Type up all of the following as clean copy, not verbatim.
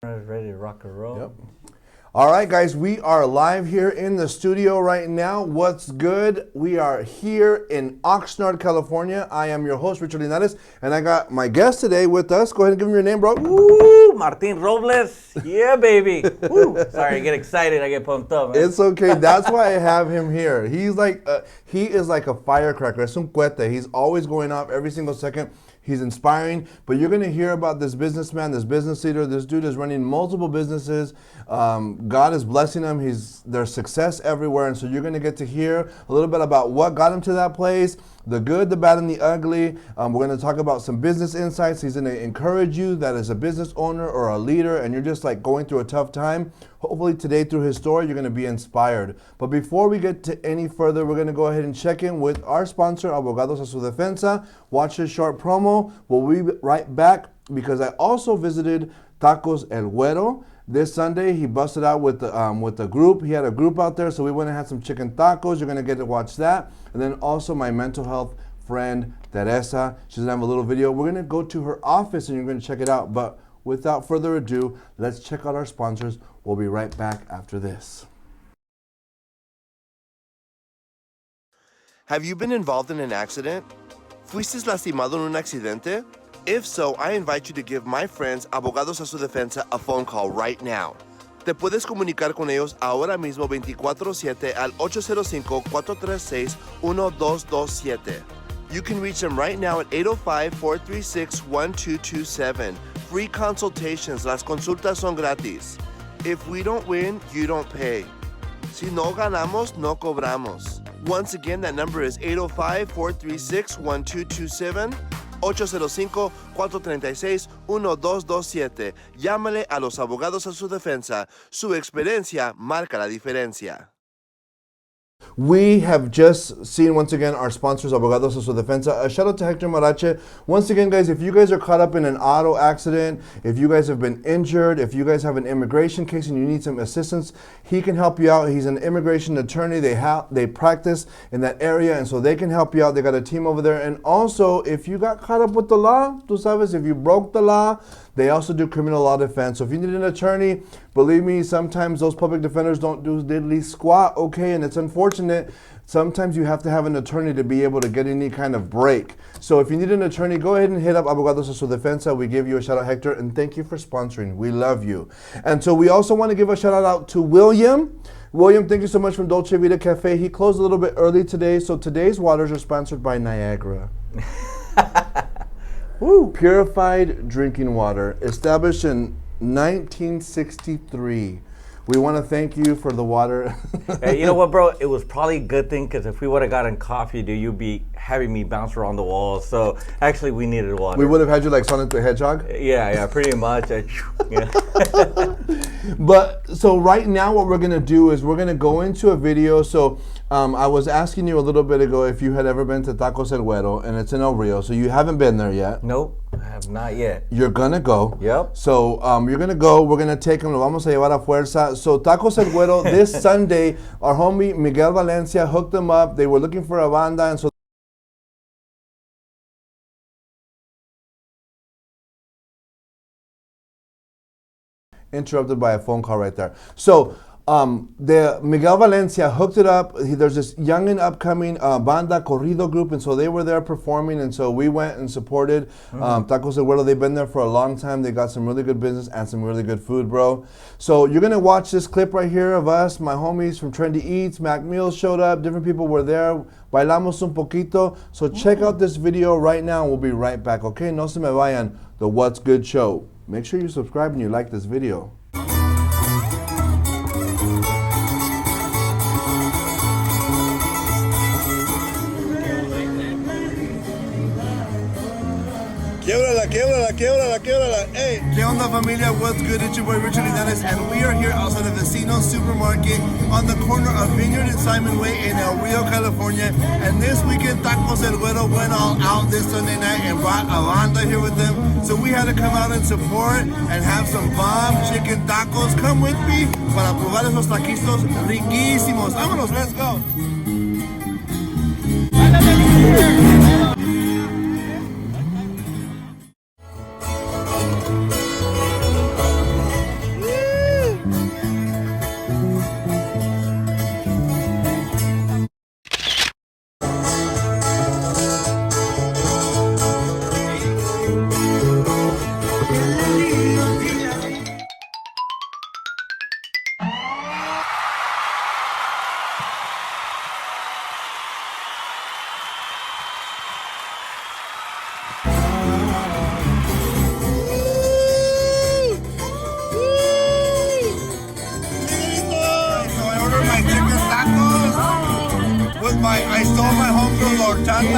Ready to rock and roll. Yep. All right, guys, we are live here in the studio right now. What's good? We are here in Oxnard, California. I am your host, Richard Linares, and I got my guest today with us. Go ahead and give him your name, bro. Woo! Martin Robles. Yeah, baby. Woo! Sorry, I get excited. I get pumped up, man. It's okay. That's why I have him here. He is like a firecracker. Es un cohete. He's always going off every single second. He's inspiring, but you're going to hear about this businessman, this business leader. This dude is running multiple businesses. God is blessing him. There's success everywhere, and so you're going to get to hear a little bit about what got him to that place, the good, the bad, and the ugly. We're going to talk about some business insights. He's going to encourage you that as a business owner or a leader, and you're just like going through a tough time, hopefully today through his story, you're going to be inspired. But before we get to any further, we're going to go ahead and check in with our sponsor, Abogados a su Defensa. Watch this short promo. We'll be right back because I also visited Tacos El Güero. This Sunday, he busted out with the group. He had a group out there, so we went and had some chicken tacos. You're going to get to watch that. And then also my mental health friend, Teresa. She's going to have a little video. We're going to go to her office, and you're going to check it out. But without further ado, let's check out our sponsors. We'll be right back after this. Have you been involved in an accident? ¿Fuiste lastimado en un accidente? If so, I invite you to give my friends Abogados a su Defensa a phone call right now. Te puedes comunicar con ellos ahora mismo 24/7 al 805-436-1227. You can reach them right now at 805-436-1227. Free consultations. Las consultas son gratis. If we don't win, you don't pay. Si no ganamos, no cobramos. Once again, that number is 805-436-1227, 805-436-1227. Llámale a los abogados a su defensa. Su experiencia marca la diferencia. We have just seen, once again, our sponsors, Abogados a su Defensa. A shout out to Hector Marache. Once again, guys, if you guys are caught up in an auto accident, if you guys have been injured, if you guys have an immigration case and you need some assistance, he can help you out. He's an immigration attorney. They practice in that area, and so they can help you out. They got a team over there. And also, if you got caught up with the law, tú sabes, if you broke the law, they also do criminal law defense. So if you need an attorney, believe me, sometimes those public defenders don't do diddly squat, okay? And it's unfortunate. Sometimes you have to have an attorney to be able to get any kind of break. So if you need an attorney, go ahead and hit up Abogados a su Defensa. We give you a shout out, Hector, and thank you for sponsoring. We love you. And so we also want to give a shout out to William. William, thank you so much from Dolce Vita Cafe. He closed a little bit early today, so today's waters are sponsored by Niagara. Woo! Purified drinking water, established in 1963. We want to thank you for the water. Hey, you know what, bro? It was probably a good thing because if we would have gotten coffee, dude, you'd be having me bounce around the walls. So actually, we needed water. We would have had you like Sonic the Hedgehog. Yeah, pretty much. Yeah. But so right now, what we're gonna do is we're gonna go into a video. So I was asking you a little bit ago if you had ever been to Tacos El Güero, and it's in El Rio. So you haven't been there yet. Nope, I have not yet. You're gonna go. Yep. So you're gonna go. We're gonna take them. Lo vamos a llevar a fuerza. So Tacos El Güero this Sunday. Our homie Miguel Valencia hooked them up. They were looking for a banda, and so. Interrupted by a phone call right there. So the Miguel Valencia hooked it up. There's this young and upcoming banda corrido group, and so they were there performing, and so we went and supported Tacos El Güero. They've been there for a long time. They got some really good business and some really good food, bro. So you're gonna watch this clip right here of us, my homies from Trendy Eats. Mac Meals showed up. Different people were there. Bailamos un poquito. So check out this video right now. We'll be right back. Okay, no se me vayan. The What's Good Show. Make sure you subscribe and you like this video. Quiebrala, hey. ¿Qué onda, familia? What's good? It's your boy Richard Linares, and we are here outside of Vecino Supermarket on the corner of Vineyard and Simon Way in El Rio, California. And this weekend, Tacos El Güero went all out this Sunday night and brought a banda here with them. So we had to come out and support and have some bomb chicken tacos. Come with me para probar esos taquitos riquísimos. Vámonos, let's go. horchata.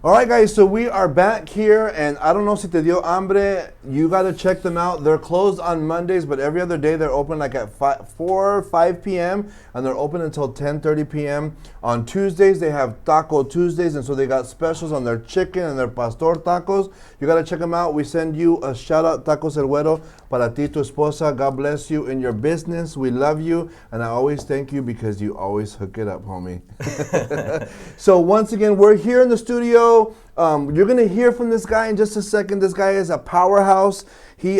All right, guys, so we are back here, and I don't know si te dio hambre. You got to check them out. They're closed on Mondays, but every other day they're open like at 4 or 5 p.m., and they're open until 10:30 p.m. On Tuesdays, they have Taco Tuesdays, and so they got specials on their chicken and their pastor tacos. You got to check them out. We send you a shout-out, Tacos El Güero, para ti, tu esposa. God bless you in your business. We love you, and I always thank you because you always hook it up, homie. So once again, we're here in the studio. You're gonna hear from this guy in just a second. This guy is a powerhouse.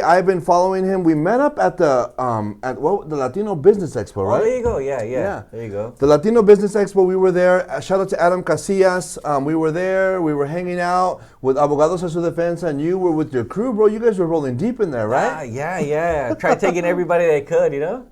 I've been following him. We met up at the Latino Business Expo, right? Oh, there you go. Yeah. There you go. The Latino Business Expo. We were there. Shout out to Adam Casillas. We were there. We were hanging out with Abogados a su Defensa, and you were with your crew, bro. You guys were rolling deep in there, right? Yeah. Tried taking everybody they could, you know.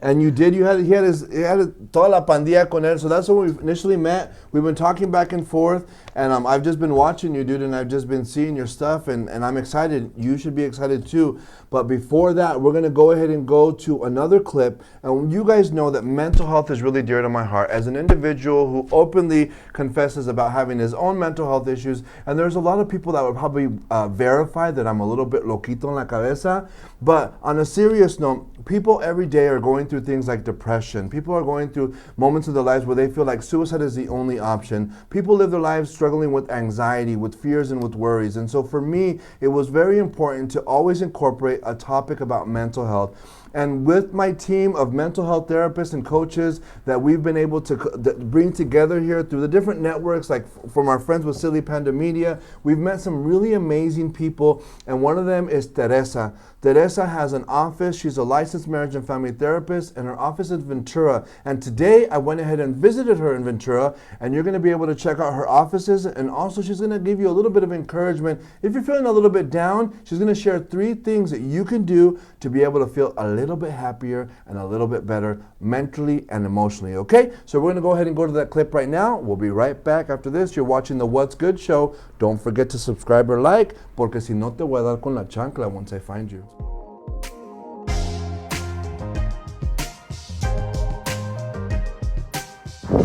And you did. He had toda la pandilla con él. So that's when we initially met. We've been talking back and forth, and I've just been watching you, dude, and I've just been seeing your stuff, and I'm excited. You should be excited too. But before that, we're going to go ahead and go to another clip. And you guys know that mental health is really dear to my heart. As an individual who openly confesses about having his own mental health issues, and there's a lot of people that would probably verify that I'm a little bit loquito en la cabeza. But on a serious note, people every day are going through things like depression. People are going through moments of their lives where they feel like suicide is the only option. People live their lives struggling with anxiety, with fears, and with worries. And so for me, it was very important to always incorporate a topic about mental health. And with my team of mental health therapists and coaches that we've been able to bring together here through the different networks, like from our friends with Silly Panda Media, we've met some really amazing people, and one of them is Teresa. Teresa has an office. She's a licensed marriage and family therapist, and her office is Ventura. And today I went ahead and visited her in Ventura, and you're going to be able to check out her offices, and also she's going to give you a little bit of encouragement. If you're feeling a little bit down, she's going to share 3 things that you can do to be able to feel a little bit happier and a little bit better mentally and emotionally, okay? So we're going to go ahead and go to that clip right now. We'll be right back after this. You're watching the What's Good show. Don't forget to subscribe or like, porque si no te voy a dar con la chancla once I find you.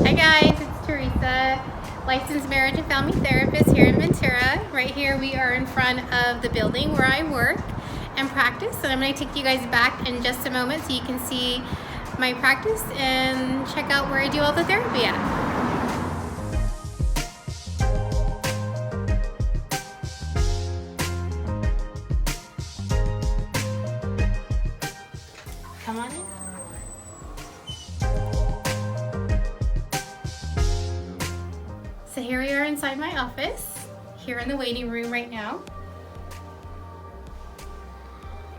Hi guys, it's Teresa, licensed marriage and family therapist here in Ventura. Right here we are in front of the building where I work and practice, and I'm going to take you guys back in just a moment so you can see my practice and check out where I do all the therapy at. Come on in. So here we are inside my office, here in the waiting room right now.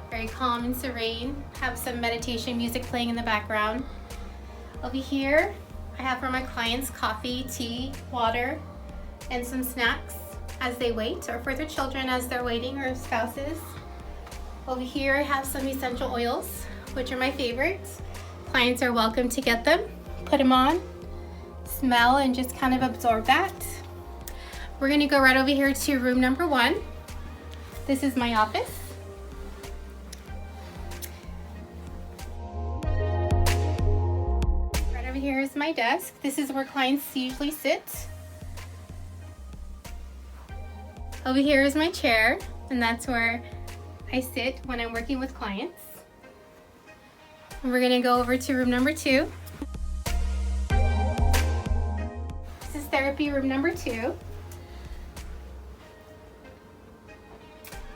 Very calm and serene. Have some meditation music playing in the background. Over here, I have for my clients coffee, tea, water, and some snacks as they wait, or for their children as they're waiting, or spouses. Over here, I have some essential oils, which are my favorites. Clients are welcome to get them, put them on, smell, and just kind of absorb that. We're gonna go right over here to room number 1. This is my office. Right over here is my desk. This is where clients usually sit. Over here is my chair, and that's where I sit when I'm working with clients. And we're gonna go over to room number 2. This is therapy room number 2.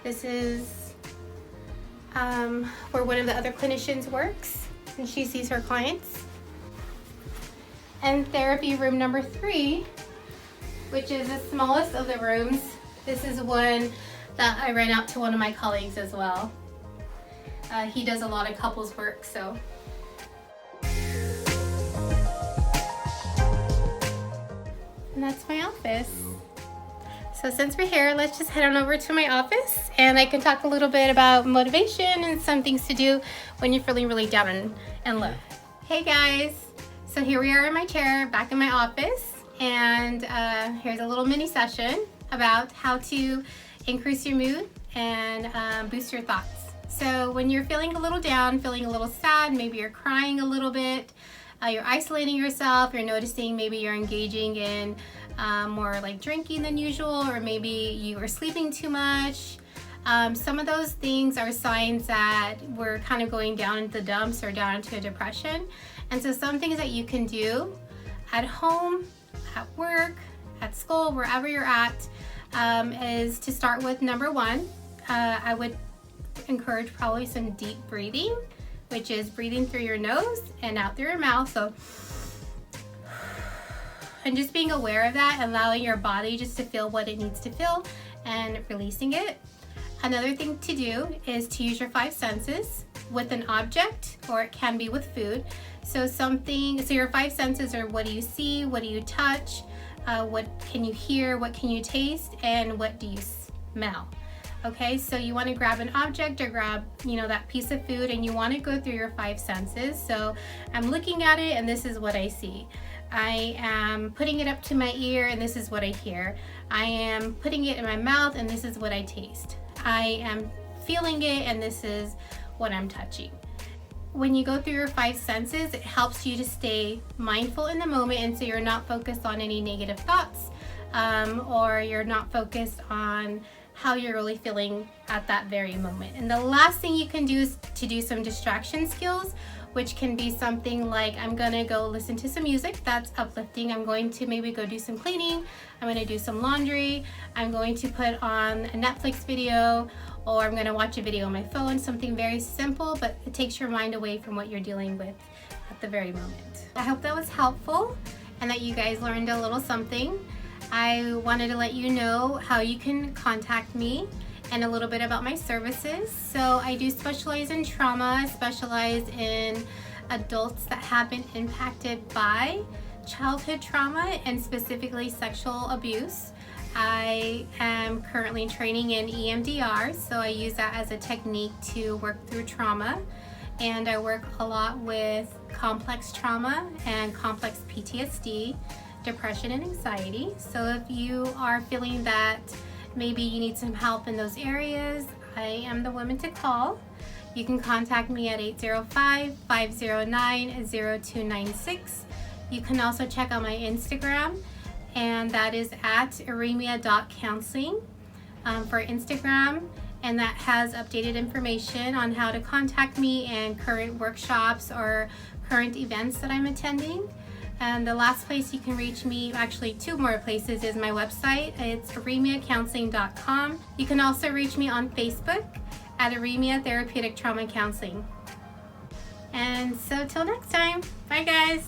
This is where one of the other clinicians works, and she sees her clients. And therapy room number 3, which is the smallest of the rooms. This is when that I rent out to one of my colleagues as well. He does a lot of couples work, so. And that's my office. So since we're here, let's just head on over to my office and I can talk a little bit about motivation and some things to do when you're feeling really down and low. Hey guys, so here we are in my chair back in my office, and here's a little mini session about how to increase your mood and boost your thoughts. So when you're feeling a little down, feeling a little sad, maybe you're crying a little bit, you're isolating yourself, you're noticing maybe you're engaging in more like drinking than usual, or maybe you are sleeping too much. Some of those things are signs that we're kind of going down into the dumps or down into a depression. And so some things that you can do at home, at work, at school, wherever you're at, is to start with number one. I would encourage probably some deep breathing, which is breathing through your nose and out through your mouth. So, and just being aware of that, allowing your body just to feel what it needs to feel and releasing it. Another thing to do is to use your five senses with an object, or it can be with food. So your five senses are: what do you see, what do you touch, what can you hear, what can you taste, and what do you smell. Okay, so you want to grab an object or grab, that piece of food, and you want to go through your five senses. So I'm looking at it and this is what I see. I am putting it up to my ear and this is what I hear. I am putting it in my mouth and this is what I taste. I am feeling it and this is what I'm touching. When you go through your five senses, it helps you to stay mindful in the moment, and so you're not focused on any negative thoughts, or you're not focused on how you're really feeling at that very moment. And the last thing you can do is to do some distraction skills, which can be something like, I'm gonna go listen to some music that's uplifting. I'm going to maybe go do some cleaning. I'm gonna do some laundry. I'm going to put on a Netflix video, or I'm gonna watch a video on my phone, something very simple, but it takes your mind away from what you're dealing with at the very moment. I hope that was helpful and that you guys learned a little something. I wanted to let you know how you can contact me and a little bit about my services. So I do specialize in trauma. I specialize in adults that have been impacted by childhood trauma and specifically sexual abuse. I am currently training in EMDR, so I use that as a technique to work through trauma. And I work a lot with complex trauma and complex PTSD, depression and anxiety. So if you are feeling that maybe you need some help in those areas, I am the woman to call. You can contact me at 805-509-0296. You can also check out my Instagram, and that is at aremia.counseling for Instagram, and that has updated information on how to contact me and current workshops or current events that I'm attending. And the last place you can reach me, actually two more places, is my website. It's aremiacounseling.com. You can also reach me on Facebook at Aremia Therapeutic Trauma Counseling. And so till next time, bye guys.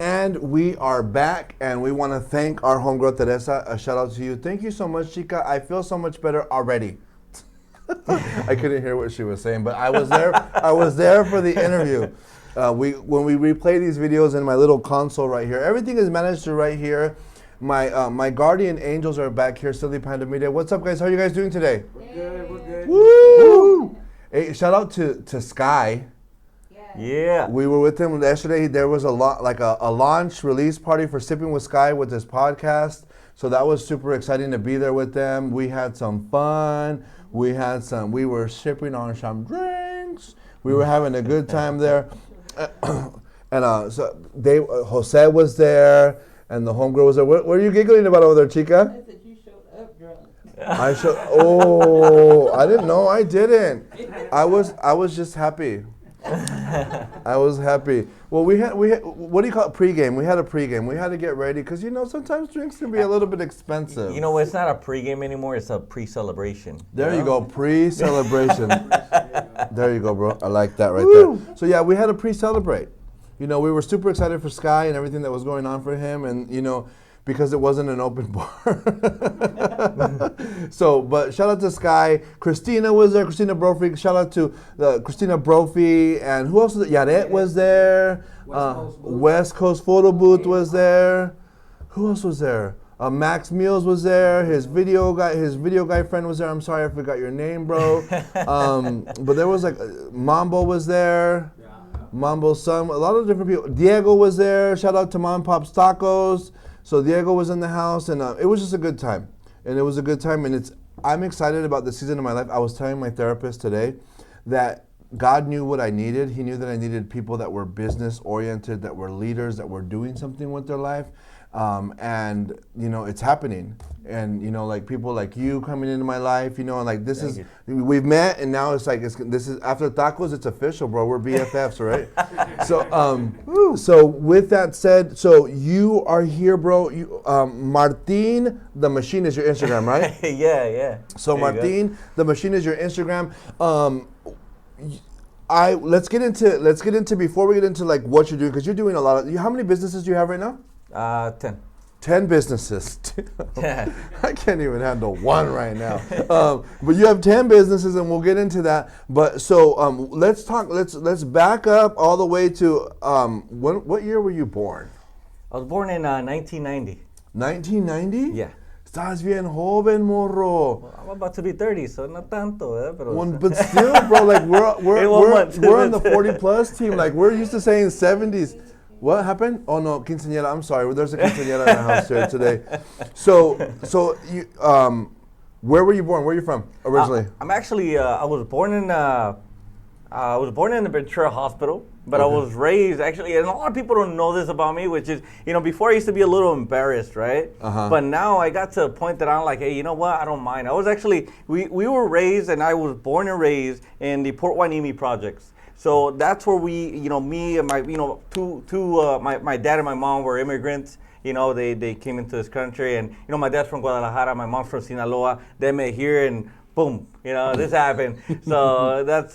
And we are back, and we want to thank our homegirl Teresa. A shout out to you. Thank you so much, Chica. I feel so much better already. I couldn't hear what she was saying, but I was there. I was there for the interview. When we replay these videos in my little console right here, everything is managed to right here. My guardian angels are back here. Silly Panda Media. What's up, guys? How are you guys doing today? We're good. We're good. Woo! Hey, shout out to Sky. Yeah. We were with him yesterday. There was a launch release party for Sipping with Sky with this podcast. So that was super exciting to be there with them. We had some fun. We were sipping on some drinks. We were having a good time there. And so Jose was there, and the homegirl was there. What are you giggling about over there, Chica? I said you showed up drunk. I didn't know. I didn't. I was just happy. I was happy. Well, we had what do you call it? Pre-game. We had a pre-game. We had to get ready because sometimes drinks can be a little bit expensive. It's not a pre-game anymore. It's a pre-celebration. There you go, pre-celebration. There you go, bro. I like that right there. So yeah, we had to pre-celebrate. You know, we were super excited for Sky and everything that was going on for him, and you know, because it wasn't an open bar. So, but shout out to Sky. Christina was there. Christina Brophy. Shout out to Christina Brophy, and who else was there? Yaret was there. West Coast Photo Booth was there. Who else was there? Max Meals was there. His video guy friend was there. I'm sorry I forgot your name, bro. But there was like Mambo was there. Mambo's son, a lot of different people. Diego was there. Shout out to Mom and Pop's Tacos. So Diego was in the house, and it was just a good time. And it was a good time, and I'm excited about the season of my life. I was telling my therapist today that God knew what I needed. He knew that I needed people that were business oriented, that were leaders, that were doing something with their life. And you know, it's happening. And you know, like people like you coming into my life, you know, and like we've met, and now it's like this is after tacos, it's official, bro. We're BFFs, right? So with that said, so you are here, bro. You Martin the Machine is your Instagram, right? Yeah. So Martin the Machine is your Instagram. Let's get into before we get into like what you're doing, because you're doing a lot of. How many businesses do you have right now? 10. 10 businesses. I can't even handle one right now. But you have 10 businesses, and we'll get into that. But so let's talk. Let's back up all the way to what year were you born? I was born in 1990. 1990? Yeah. Estás bien joven, morro. Well, I'm about to be 30, so not tanto, pero. But still, bro, like we're on the 40 plus team. Like we're used to saying 70s. What happened? Oh no, quinceañera. I'm sorry. There's a quinceañera in the house here today. So you, where were you born? Where are you from originally? I'm actually. I was born in the Ventura Hospital, but I was raised actually, and a lot of people don't know this about me, which is, you know, before I used to be a little embarrassed, right? But now I got to a point that I'm like, hey, you know what? I don't mind. I was actually, we were raised, and I was born and raised in the Port Hueneme projects. So that's where we, you know, me and my, you know, my dad and my mom were immigrants. You know, they came into this country, and, you know, my dad's from Guadalajara, my mom's from Sinaloa. They met here, and boom, you know, this happened. So that's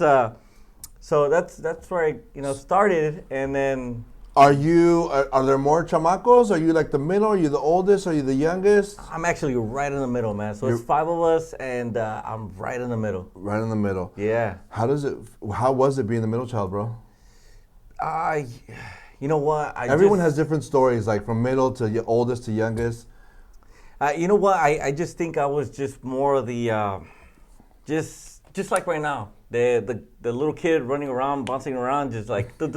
where I, you know, started, and then. Are there more chamacos? Are you like the middle? Are you the oldest? Are you the youngest? I'm actually right in the middle, man. So it's 5 of us, and I'm right in the middle. Right in the middle. Yeah. How was it being the middle child, bro? You know what? Everyone has different stories, like from middle to oldest to youngest. You know what? I just think I was just more of the, just like right now. The little kid running around, bouncing around, just like, that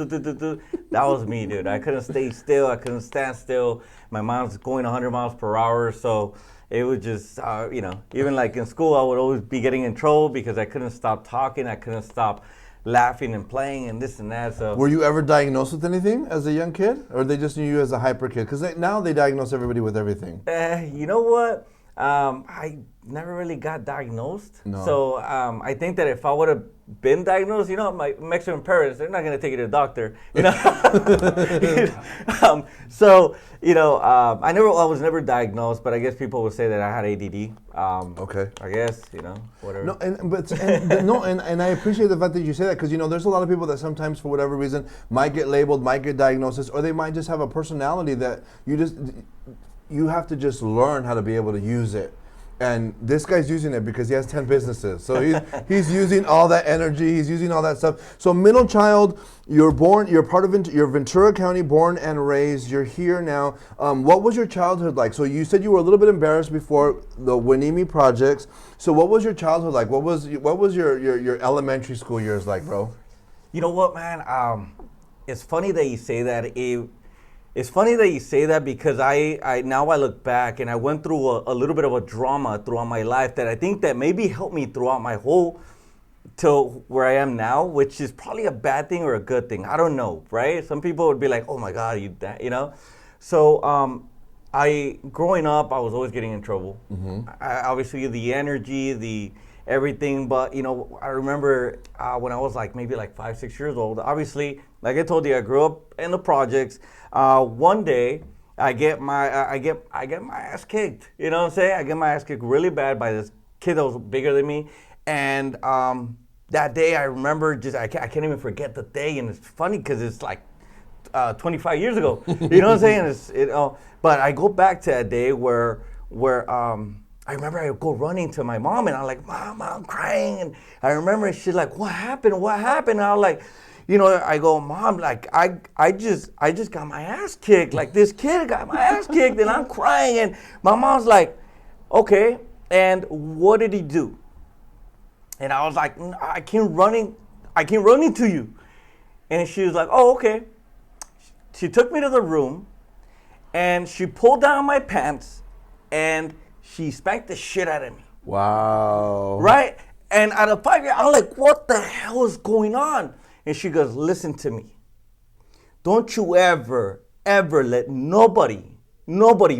was me, dude. I couldn't stay still. I couldn't stand still. My mind's going 100 miles per hour. So it was just, you know, even like in school, I would always be getting in trouble because I couldn't stop talking. I couldn't stop laughing and playing and this and that. So were you ever diagnosed with anything as a young kid? Or they just knew you as a hyper kid? Because now they diagnose everybody with everything. You know what? I never really got diagnosed. No. So I think that if I would have been diagnosed, you know, my Mexican parents, they're not going to take you to the doctor, you know. So, you know, I was never diagnosed, but I guess people would say that I had ADD. Okay. I guess, you know, whatever. No, and I appreciate the fact that you say that, because, you know, there's a lot of people that sometimes for whatever reason might get labeled, might get diagnosis, or they might just have a personality that you have to just learn how to be able to use it. And this guy's using it because he has 10 businesses. So he's using all that energy, he's using all that stuff. So middle child, you're part of you're Ventura County, born and raised. You're here now. What was your childhood like? So you said you were a little bit embarrassed before the Hueneme projects. So what was your childhood like? What was your elementary school years like, bro? You know what, man? It's funny that you say that. It's funny that you say that because I now I look back and I went through a little bit of a drama throughout my life that I think that maybe helped me throughout my whole till where I am now, which is probably a bad thing or a good thing. I don't know, right? Some people would be like, "Oh my God, you know." So growing up, I was always getting in trouble. Mm-hmm. Obviously, the energy, the everything, but you know, I remember when I was like maybe like 5, 6 years old. Obviously, like I told you, I grew up in the projects. One day, I get my ass kicked. You know what I'm saying? I get my ass kicked really bad by this kid that was bigger than me, and that day I remember I can't even forget the day. And it's funny because it's like 25 years ago. You know what I'm saying? But I go back to that day where I remember I would go running to my mom and I'm like, Mom, I'm crying. And I remember she's like, what happened? What happened? And I was like, I go, Mom, like I just got my ass kicked. Like this kid got my ass kicked and I'm crying. And my mom's like, okay, and what did he do? And I was like, I came running to you. And she was like, oh, okay. She took me to the room and she pulled down my pants and she spanked the shit out of me. Wow. Right? And at a 5 year, I'm like, what the hell is going on? And she goes, listen to me. Don't you ever let nobody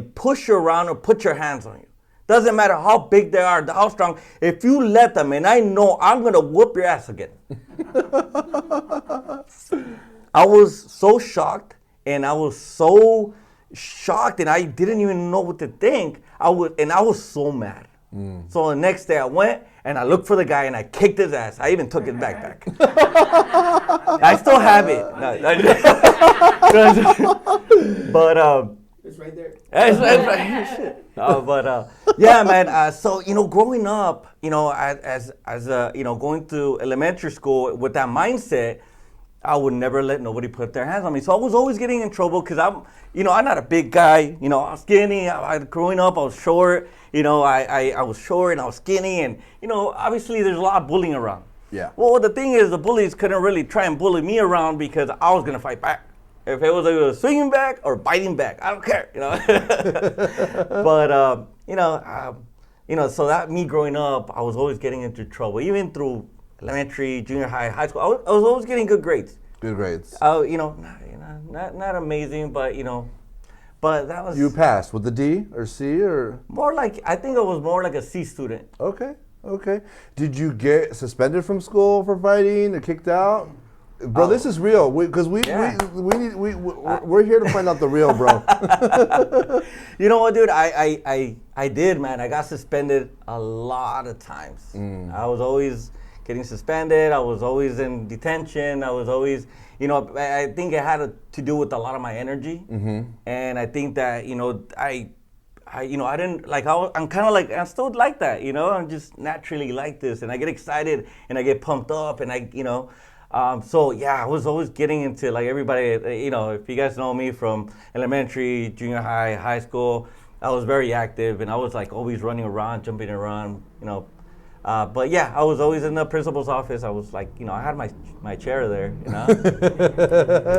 push you around or put your hands on you. Doesn't matter how big they are, how strong. If you let them, and I know I'm going to whoop your ass again. I was so shocked, and I was and I didn't even know what to think. I was so mad. So the next day I went and I looked for the guy and I kicked his ass. I even took his backpack. I still have it. But It's right there. it's right. Shit. Yeah, man. So growing up, as going through elementary school with that mindset, I would never let nobody put their hands on me. So I was always getting in trouble because I'm not a big guy. I was skinny. Growing up, I was short. I was short and I was skinny. And, obviously there's a lot of bullying around. Yeah. Well, the thing is, the bullies couldn't really try and bully me around because I was going to fight back. If it was either swinging back or biting back, I don't care, But, so that me growing up, I was always getting into trouble, even through elementary, junior high, high school. I was always getting good grades. Good grades. Not amazing, but but that was. You passed with a D or C or? More like, I think I was more like a C student. Okay. Did you get suspended from school for fighting or kicked out? Bro, this is real because we're here to find out the real, bro. You know what, dude? I did, man. I got suspended a lot of times. I was always getting suspended. I was always in detention. I was always, I think it had to do with a lot of my energy. And I think that, I didn't like. I'm kind of like, I still like that. I'm just naturally like this, and I get excited and I get pumped up, and so yeah, I was always getting into like everybody. If you guys know me from elementary, junior high, high school, I was very active, and I was like always running around, jumping around. But yeah, I was always in the principal's office. I was like, I had my chair there.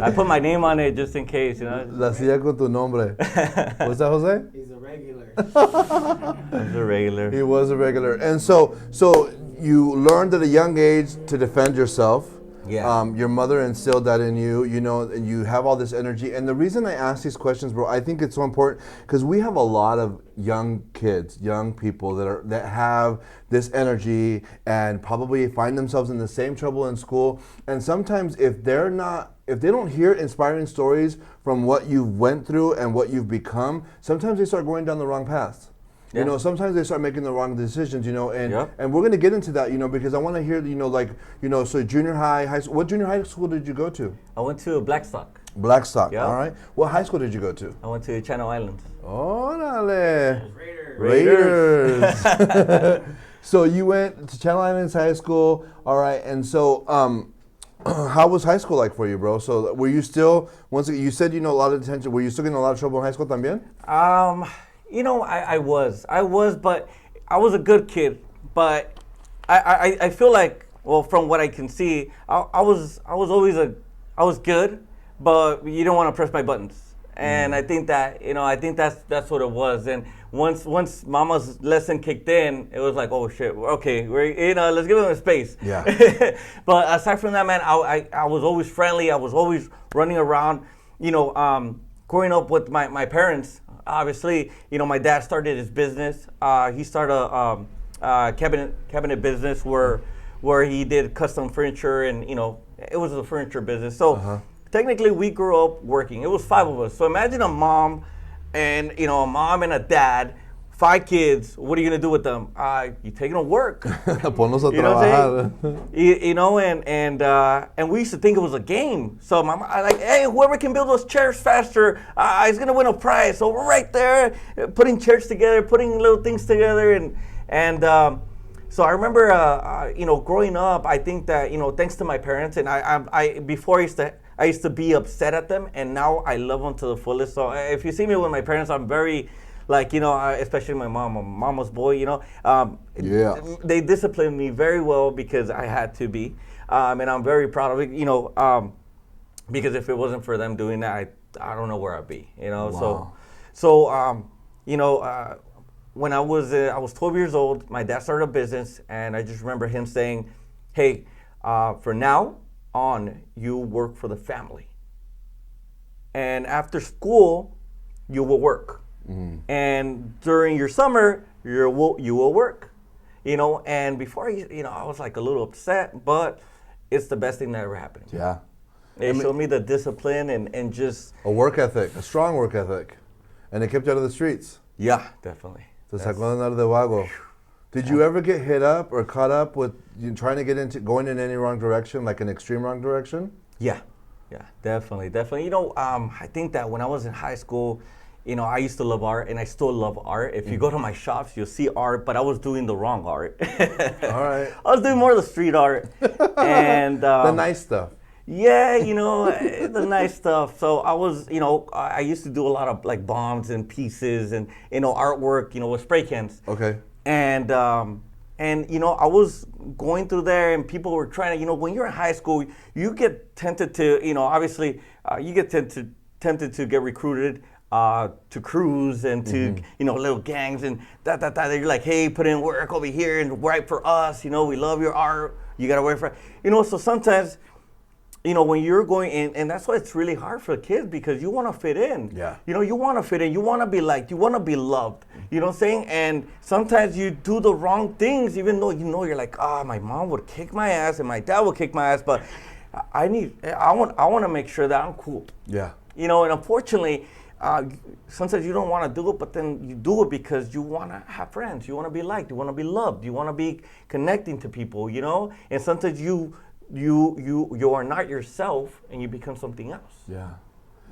I put my name on it just in case. La silla con tu nombre. What's that, Jose? He's a regular. I was a regular. He was a regular, and so you learned at a young age to defend yourself. Yeah. Your mother instilled that in you, and you have all this energy. And the reason I ask these questions, bro, I think it's so important because we have a lot of young kids, young people that have this energy and probably find themselves in the same trouble in school. And sometimes if they don't hear inspiring stories from what you've went through and what you've become, sometimes they start going down the wrong path. Yeah. Sometimes they start making the wrong decisions, and Yep. and we're going to get into that, because I want to hear, so junior high school. What junior high school did you go to? I went to Blackstock. Blackstock, Yep. all right. What high school did you go to? I went to Channel Islands. Órale. Raiders. Raiders. So you went to Channel Islands High School, all right, and so how was high school like for you, bro? So were you still, once again, you said a lot of attention, were you still getting a lot of trouble in high school también? I was, but I was a good kid. But I feel like, well, from what I can see, I was good, but you don't want to press my buttons. And I think that, that's what it was. And once Mama's lesson kicked in, it was like, oh shit, okay, let's give him a space. Yeah. But aside from that, man, I was always friendly. I was always running around. Growing up with my parents. Obviously, my dad started his business. He started a cabinet business where he did custom furniture, and it was a furniture business. So technically, we grew up working. It was 5 of us. So imagine a mom and a dad, 5 kids. What are you gonna do with them? You taking them to work. Ponlos a You know what I'm trabajar. You know, and we used to think it was a game. So my mom, like, hey, whoever can build those chairs faster is gonna win a prize. So we're right there, putting chairs together, putting little things together, and so I remember, you know, growing up. I think that, you know, thanks to my parents, and I before I used to be upset at them, and now I love them to the fullest. So if you see me with my parents, I'm very, like, you know, especially my mom, I'm a mama's boy, you know. Yeah. They disciplined me very well because I had to be, and I'm very proud of it, you know, because if it wasn't for them doing that, I don't know where I'd be, you know. Wow. So you know, when I was 12 years old, my dad started a business, and I just remember him saying, hey, for now on, you work for the family. And after school, you will work. And during your summer, you will work. You know, and before, you know, I was like a little upset, but it's the best thing that ever happened. Yeah. It showed me the discipline and just... A work ethic, a strong work ethic. And it kept you out of the streets. Yeah, definitely. Te sacó de andar de vago. Did you ever get hit up or caught up with you trying to get into going in any wrong direction, like an extreme wrong direction? Yeah, definitely. You know, I think that when I was in high school, you know, I used to love art, and I still love art. If you go to my shops, you'll see art, but I was doing the wrong art. All right. I was doing more of the street art. And The nice stuff. yeah, you know, the nice stuff. So I was, you know, I used to do a lot of like bombs and pieces and, you know, artwork, you know, with spray cans. Okay. And you know, I was going through there, and people were trying to, you know, when you're in high school, you get tempted to, you know, obviously, you get tempted to get recruited to cruise and to, you know, little gangs and that. They're like, hey, put in work over here and write for us. You know, we love your art. You gotta write for, you know. So sometimes, you know, when you're going in, and that's why it's really hard for kids, because you want to fit in. Yeah. You know, you want to fit in. You want to be liked. You want to be loved. You know what I'm saying? And sometimes you do the wrong things, even though, you know, you're like, my mom would kick my ass and my dad would kick my ass, but I want to make sure that I'm cool. Yeah. You know, and unfortunately, sometimes you don't want to do it, but then you do it because you want to have friends. You want to be liked. You want to be loved. You want to be connecting to people, you know? And sometimes you are not yourself, and you become something else. Yeah.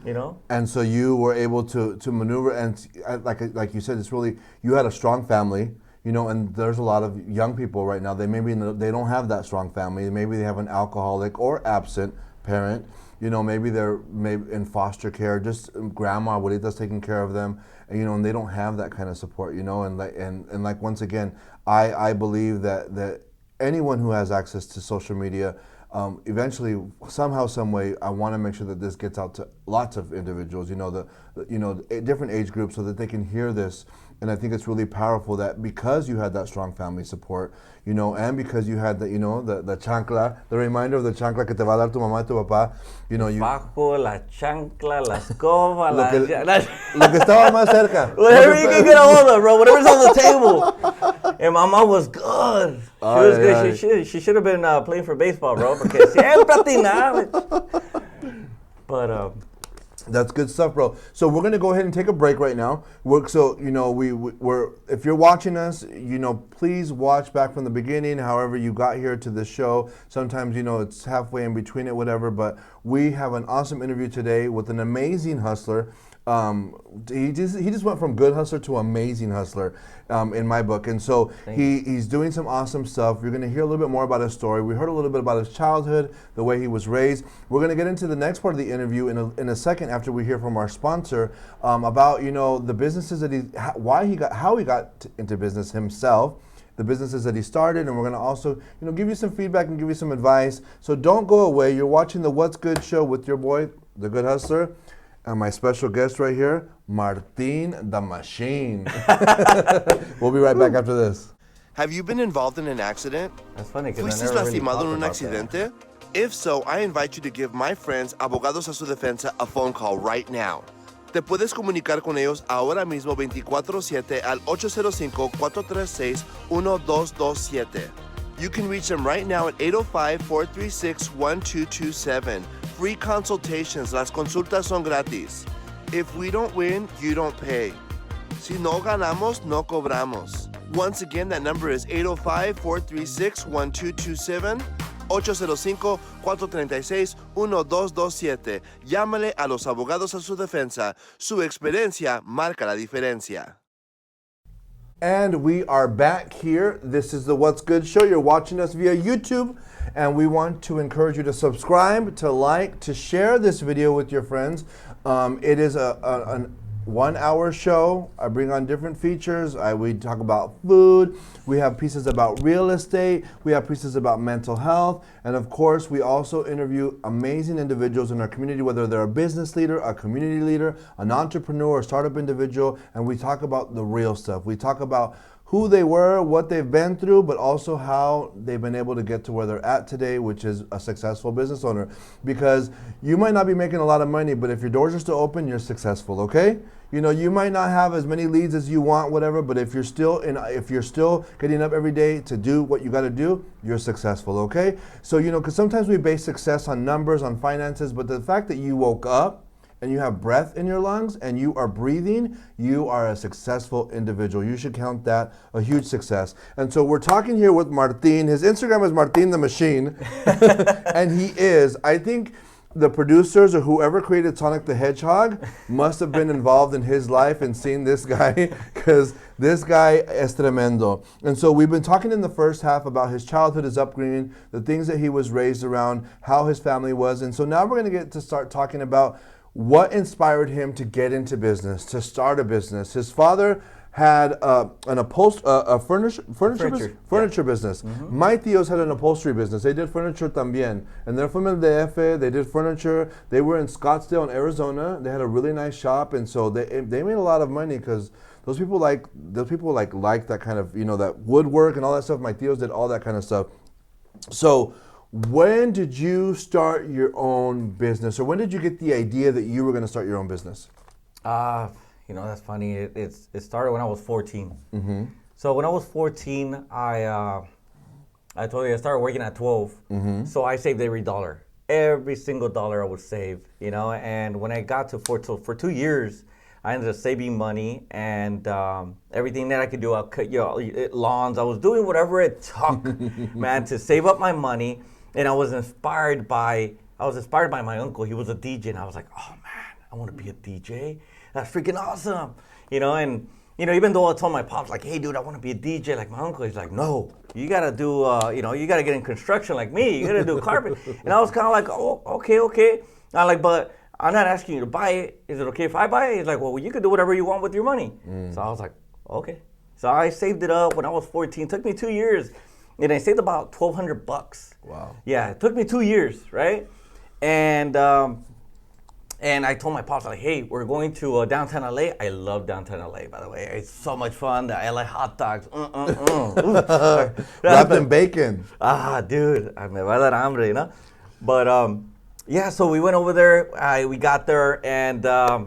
You know? And so you were able to maneuver, and like you said, it's really, you had a strong family, you know, and there's a lot of young people right now, they don't have that strong family. Maybe they have an alcoholic or absent parent, you know, maybe they're in foster care, just grandma, abuelita's taking care of them, and, you know, and they don't have that kind of support, you know, and like once again, I believe that anyone who has access to social media, eventually, somehow, some way, I want to make sure that this gets out to lots of individuals, you know, the different age groups, so that they can hear this. And I think it's really powerful that because you had that strong family support, you know, and because you had the, you know, the chancla, the reminder of the chancla que te va a dar tu mamá y tu papá, you know, Bajo, la chancla, la escoba, lo que estaba más cerca. Whatever you can get a hold of, bro. Whatever's on the table. And my mom was good. She was good. She should have been playing for baseball, bro. Porque siempre atinaba. But that's good stuff, bro. So we're gonna go ahead and take a break right now. So you know, we're if you're watching us, you know, please watch back from the beginning. However you got here to this show. Sometimes, you know, it's halfway in between it, whatever. But we have an awesome interview today with an amazing hustler. He just went from good hustler to amazing hustler, in my book, and so he's doing some awesome stuff. You're going to hear a little bit more about his story. We heard a little bit about his childhood, the way he was raised. We're going to get into the next part of the interview in a second after we hear from our sponsor, about, you know, the businesses that how he got into business himself, the businesses that he started, and we're going to also, you know, give you some feedback and give you some advice. So don't go away. You're watching the What's Good show with your boy, the Good Hustler. And my special guest right here, Martin the Machine. We'll be right back after this. Have you been involved in an accident? that's funny because ¿Fuiste I never really lastimado talked en un about accidente? If so, I invite you to give my friends Abogados a su Defensa a phone call right now. Te puedes comunicar con ellos ahora mismo 24/7 al 805-436-1227. You can reach them right now at 805-436-1227. Free consultations. Las consultas son gratis. If we don't win, you don't pay. Si no ganamos, no cobramos. Once again, that number is 805-436-1227. 805-436-1227. Llámale a los abogados a su defensa. Su experiencia marca la diferencia. And we are back here. This is the What's Good show. You're watching us via YouTube, and we want to encourage you to subscribe, to like, to share this video with your friends. It is an 1 hour show. I bring on different features. We talk about food. We have pieces about real estate. We have pieces about mental health. And of course, we also interview amazing individuals in our community, whether they're a business leader, a community leader, an entrepreneur, a startup individual. And we talk about the real stuff. We talk about who they were, what they've been through, but also how they've been able to get to where they're at today, which is a successful business owner. Because you might not be making a lot of money, but if your doors are still open, you're successful, okay? You know, you might not have as many leads as you want, whatever, but if you're still getting up every day to do what you got to do, you're successful, okay? So, you know, because sometimes we base success on numbers, on finances, but the fact that you woke up and you have breath in your lungs and you are breathing, you are a successful individual. You should count that a huge success. And so we're talking here with Martin. His Instagram is Martin the Machine. And he is, I think, the producers or whoever created Sonic the Hedgehog must have been involved in his life and seen this guy, because this guy es tremendo. And so we've been talking in the first half about his childhood, his upbringing, the things that he was raised around, how his family was. And so now we're going to get to start talking about what inspired him to get into business, to start a business. His father had furniture business. Mm-hmm. My tíos had an upholstery business. They did furniture también. And they're from el DF. They did furniture. They were in Scottsdale, in Arizona. They had a really nice shop. And so they made a lot of money because those people like that kind of, you know, that woodwork and all that stuff. My tíos did all that kind of stuff. So when did you start your own business, or when did you get the idea that you were going to start your own business? You know, that's funny. It started when I was 14. Mm-hmm. So when I was 14, I told you I started working at 12. Mm-hmm. So I saved every dollar. Every single dollar I would save, you know. And when I got to for 2 years, I ended up saving money, and everything that I could do, I cut, you know, lawns. I was doing whatever it took, man, to save up my money. And I was inspired by my uncle. He was a DJ, and I was like, oh man, I want to be a DJ. That's freaking awesome, you know. And you know, even though I told my pops, like, hey dude, I want to be a DJ like my uncle, he's like, no, you gotta do, you know, you gotta get in construction like me. You gotta do carpet. And I was kind of like, oh, okay. I'm like, but I'm not asking you to buy it. Is it okay if I buy it? He's like, well, you can do whatever you want with your money. So I was like, okay. So I saved it up when I was 14. It took me 2 years. And I saved about $1,200. Wow. Yeah, it took me 2 years, right? And I told my pops, like, hey, we're going to downtown LA. I love downtown LA, by the way. It's so much fun. The LA hot dogs. Wrapped in bacon. Dude, me va a dar hambre, you know? But yeah, so we went over there. We got there, and I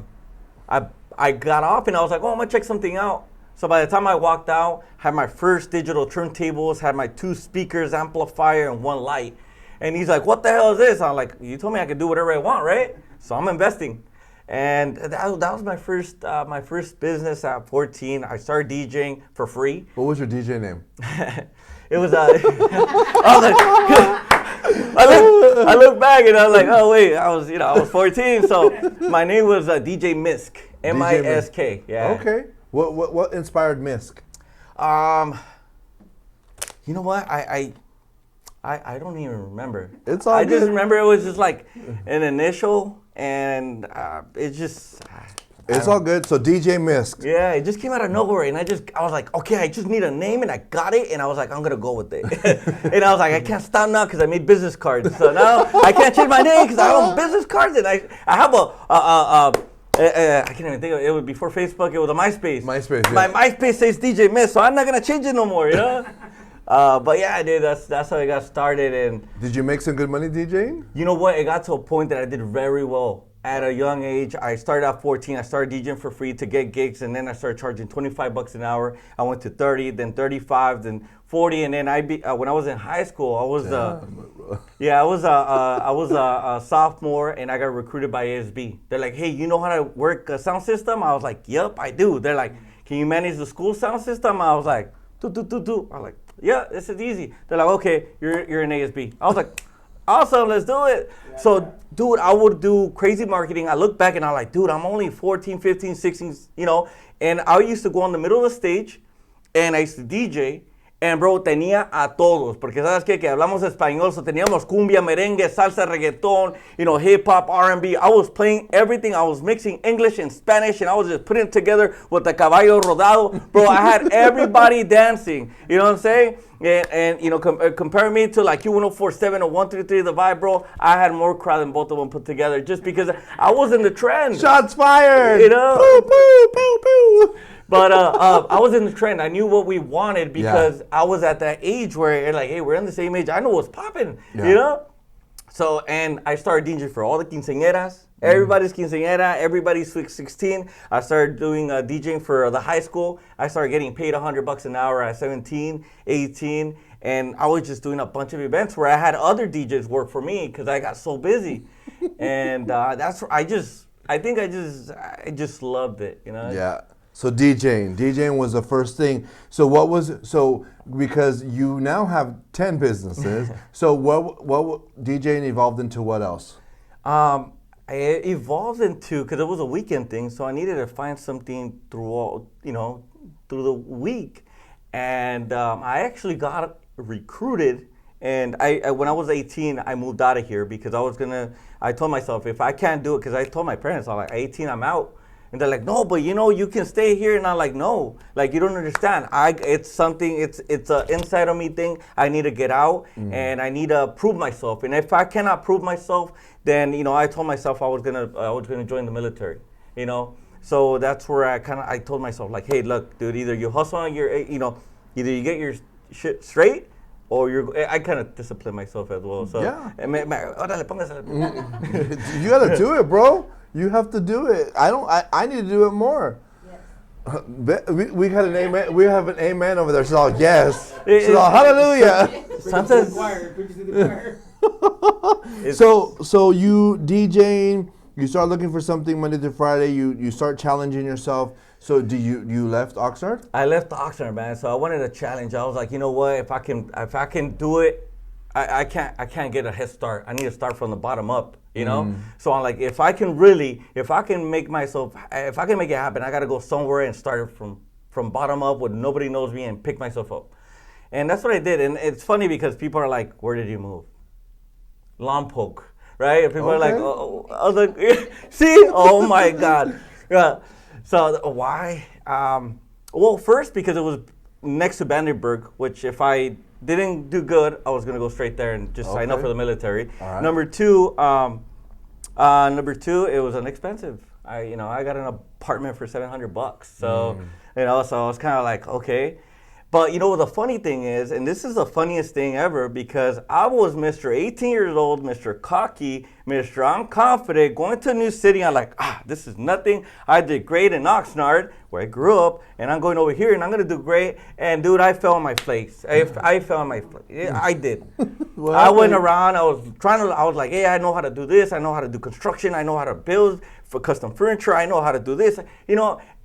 got off, and I was like, oh, I'm gonna check something out. So by the time I walked out, had my first digital turntables, had my 2 speakers, amplifier, and 1 light. And he's like, what the hell is this? I'm like, you told me I could do whatever I want, right? So I'm investing. And that was my first business at 14. I started DJing for free. What was your DJ name? It was, I look back and I was like, oh wait, I was 14. So my name was DJ Misk, M-I-S-K. Yeah. Okay. What inspired Misk? You know what? I don't even remember. It's all I good. just remember it was just like an initial, and it just. It's all good. So DJ Misk. Yeah, it just came out of nowhere, and I was like, okay, I just need a name, and I got it, and I was like, I'm gonna go with it. And I was like, I can't stop now because I made business cards. So now I can't change my name because I own business cards, and I have I can't even think of it. It was before Facebook. It was a MySpace. MySpace. Yeah. My MySpace says DJ Miss, so I'm not gonna change it no more, you know. But yeah, I did. That's how I got started. And did you make some good money DJing? You know what? It got to a point that I did very well at a young age. I started at 14. I started DJing for free to get gigs, and then I started charging $25 an hour. I went to 30, then 35, then 40, and then when I was in high school, I was a sophomore, and I got recruited by ASB. They're like, hey, you know how to work a sound system? I was like, yep, I do. They're like, can you manage the school sound system? I was like, do. I'm like, yeah, this is easy. They're like, okay, you're an ASB. I was like, awesome, let's do it. Yeah, So, dude, I would do crazy marketing. I look back and I'm like, dude, I'm only 14, 15, 16, and I used to go on the middle of the stage and I used to DJ. And bro, tenía a todos, porque sabes qué, que hablamos español, so teníamos cumbia, merengue, salsa, reggaeton, hip hop, R&B. I was playing everything. I was mixing English and Spanish, and I was just putting it together with the caballo rodado. Bro, I had everybody dancing. You know what I'm saying? And comparing me to like Q1047 or 133 The Vibe, bro, I had more crowd than both of them put together just because I was in the trend. Shots fired. You know? Pew, pew, pew, pew. But I was in the trend. I knew what we wanted because I was at that age where like, hey, we're in the same age. I know what's popping, So, and I started DJing for all the quinceañeras. Everybody's quinceañera, everybody's Sweet 16. I started doing DJing for the high school. I started getting paid $100 an hour at 17, 18. And I was just doing a bunch of events where I had other DJs work for me because I got so busy. And I just loved it, Yeah. So DJing was the first thing. So because you now have 10 businesses. So what DJing evolved into what else? It evolved into, because it was a weekend thing, so I needed to find something through the week. And I actually got recruited. And when I was 18, I moved out of here because I told myself, if I can't do it, because I told my parents, I'm like, 18, I'm out. And they're like, no, but you can stay here. And I'm like, no, like, you don't understand. It's an inside of me thing. I need to get out and I need to prove myself. And if I cannot prove myself, then, I told myself I was gonna join the military, So that's where I told myself, like, hey, look, dude, either you hustle on your, either you get your shit straight, or I kind of discipline myself as well. So yeah. Órale, póngase. You gotta do it, bro. You have to do it. I need to do it more. Yes. We had an amen. We have an amen over there. She's all yes. She's all hallelujah. Sometimes. So you DJing. You start looking for something Monday to Friday. You start challenging yourself. So you left Oxnard? I left Oxnard, man. So I wanted a challenge. I was like, you know what? If I can do it, I can't get a head start. I need to start from the bottom up, So I'm like, if I can make it happen, I gotta go somewhere and start from bottom up where nobody knows me and pick myself up. And that's what I did. And it's funny because people are like, where did you move? Lompoc, right? And people are like, oh, I was like, see? Oh my God. Yeah. So why? Well, first because it was next to Vandenberg, which if I didn't do good, I was gonna go straight there and just sign up for the military. Right. Number two, it was inexpensive. I got an apartment for $700. So so I was kind of like, okay. But the funny thing is, and this is the funniest thing ever, because I was Mr. 18 years old, Mr. Cocky, Mr. I'm confident, going to a new city. I'm like, this is nothing. I did great in Oxnard, where I grew up, and I'm going over here, and I'm going to do great. And, dude, I fell on my face. I fell on my face. Yeah, I did. I went around. I was like, hey, I know how to do this. I know how to do construction. I know how to build for custom furniture. I know how to do this.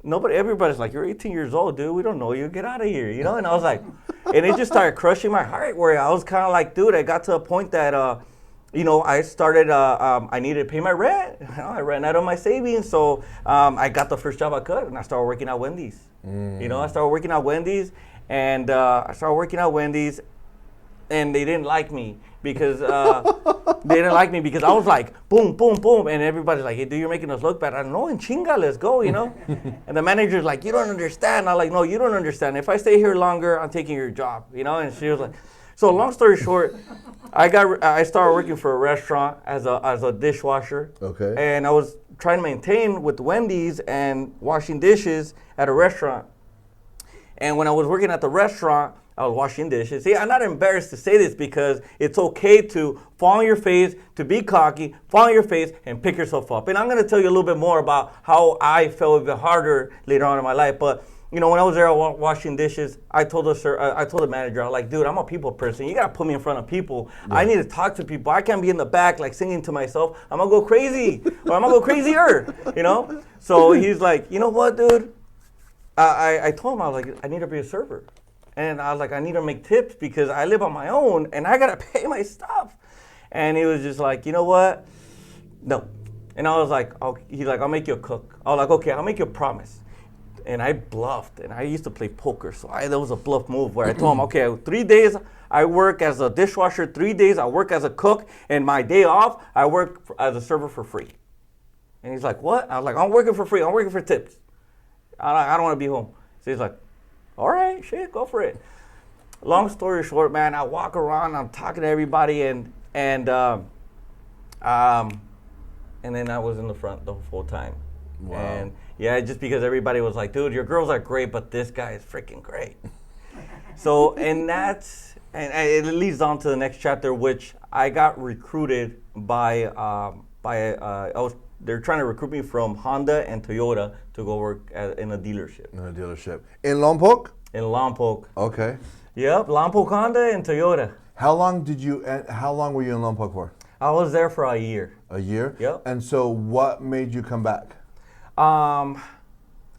Everybody's like, you're 18 years old, dude. We don't know you. Get out of here, And I was like, and it just started crushing my heart where I was kind of like, dude, I got to a point that, I started, I needed to pay my rent. I ran out of my savings. So I got the first job I could, and I started working at Wendy's. I started working at Wendy's, and and they didn't like me because I was like, boom, boom, boom. And everybody's like, hey, dude, you're making us look bad. I know, and chinga, let's go, And the manager's like, you don't understand. I'm like, no, you don't understand. If I stay here longer, I'm taking your job, And she was like, so long story short, I started working for a restaurant as a dishwasher. Okay. And I was trying to maintain with Wendy's and washing dishes at a restaurant. And when I was working at the restaurant, I was washing dishes. See, I'm not embarrassed to say this because it's okay to fall on your face, to be cocky, fall on your face, and pick yourself up. And I'm going to tell you a little bit more about how I fell even harder later on in my life. But, when I was there washing dishes, I told the manager, I was like, dude, I'm a people person. You got to put me in front of people. Yeah. I need to talk to people. I can't be in the back, like, singing to myself. I'm going to go crazy, or I'm going to go crazier, So he's like, you know what, dude? I told him, I was like, I need to be a server. And I was like, I need to make tips because I live on my own and I got to pay my stuff. And he was just like, you know what? No. And I was like, he's like, I'll make you a cook. I was like, okay, I'll make you a promise. And I bluffed, and I used to play poker, so that was a bluff move where I told him, okay, 3 days I work as a dishwasher, 3 days I work as a cook, and my day off I work as a server for free. And he's like, what? I was like, I'm working for free. I'm working for tips. I don't want to be home. So he's like, all right, shit, go for it. Long story short, man, I walk around, I'm talking to everybody, and then I was in the front the whole time. Wow. And yeah, just because everybody was like, dude, your girls are great, but this guy is freaking great. So, and it leads on to the next chapter, which I got recruited they're trying to recruit me from Honda and Toyota to go work in a dealership. In a dealership. In Lompoc? In Lompoc. Okay. Yep, Lompoc Honda and Toyota. How long were you in Lompoc for? I was there for a year. A year? Yep. And so what made you come back? I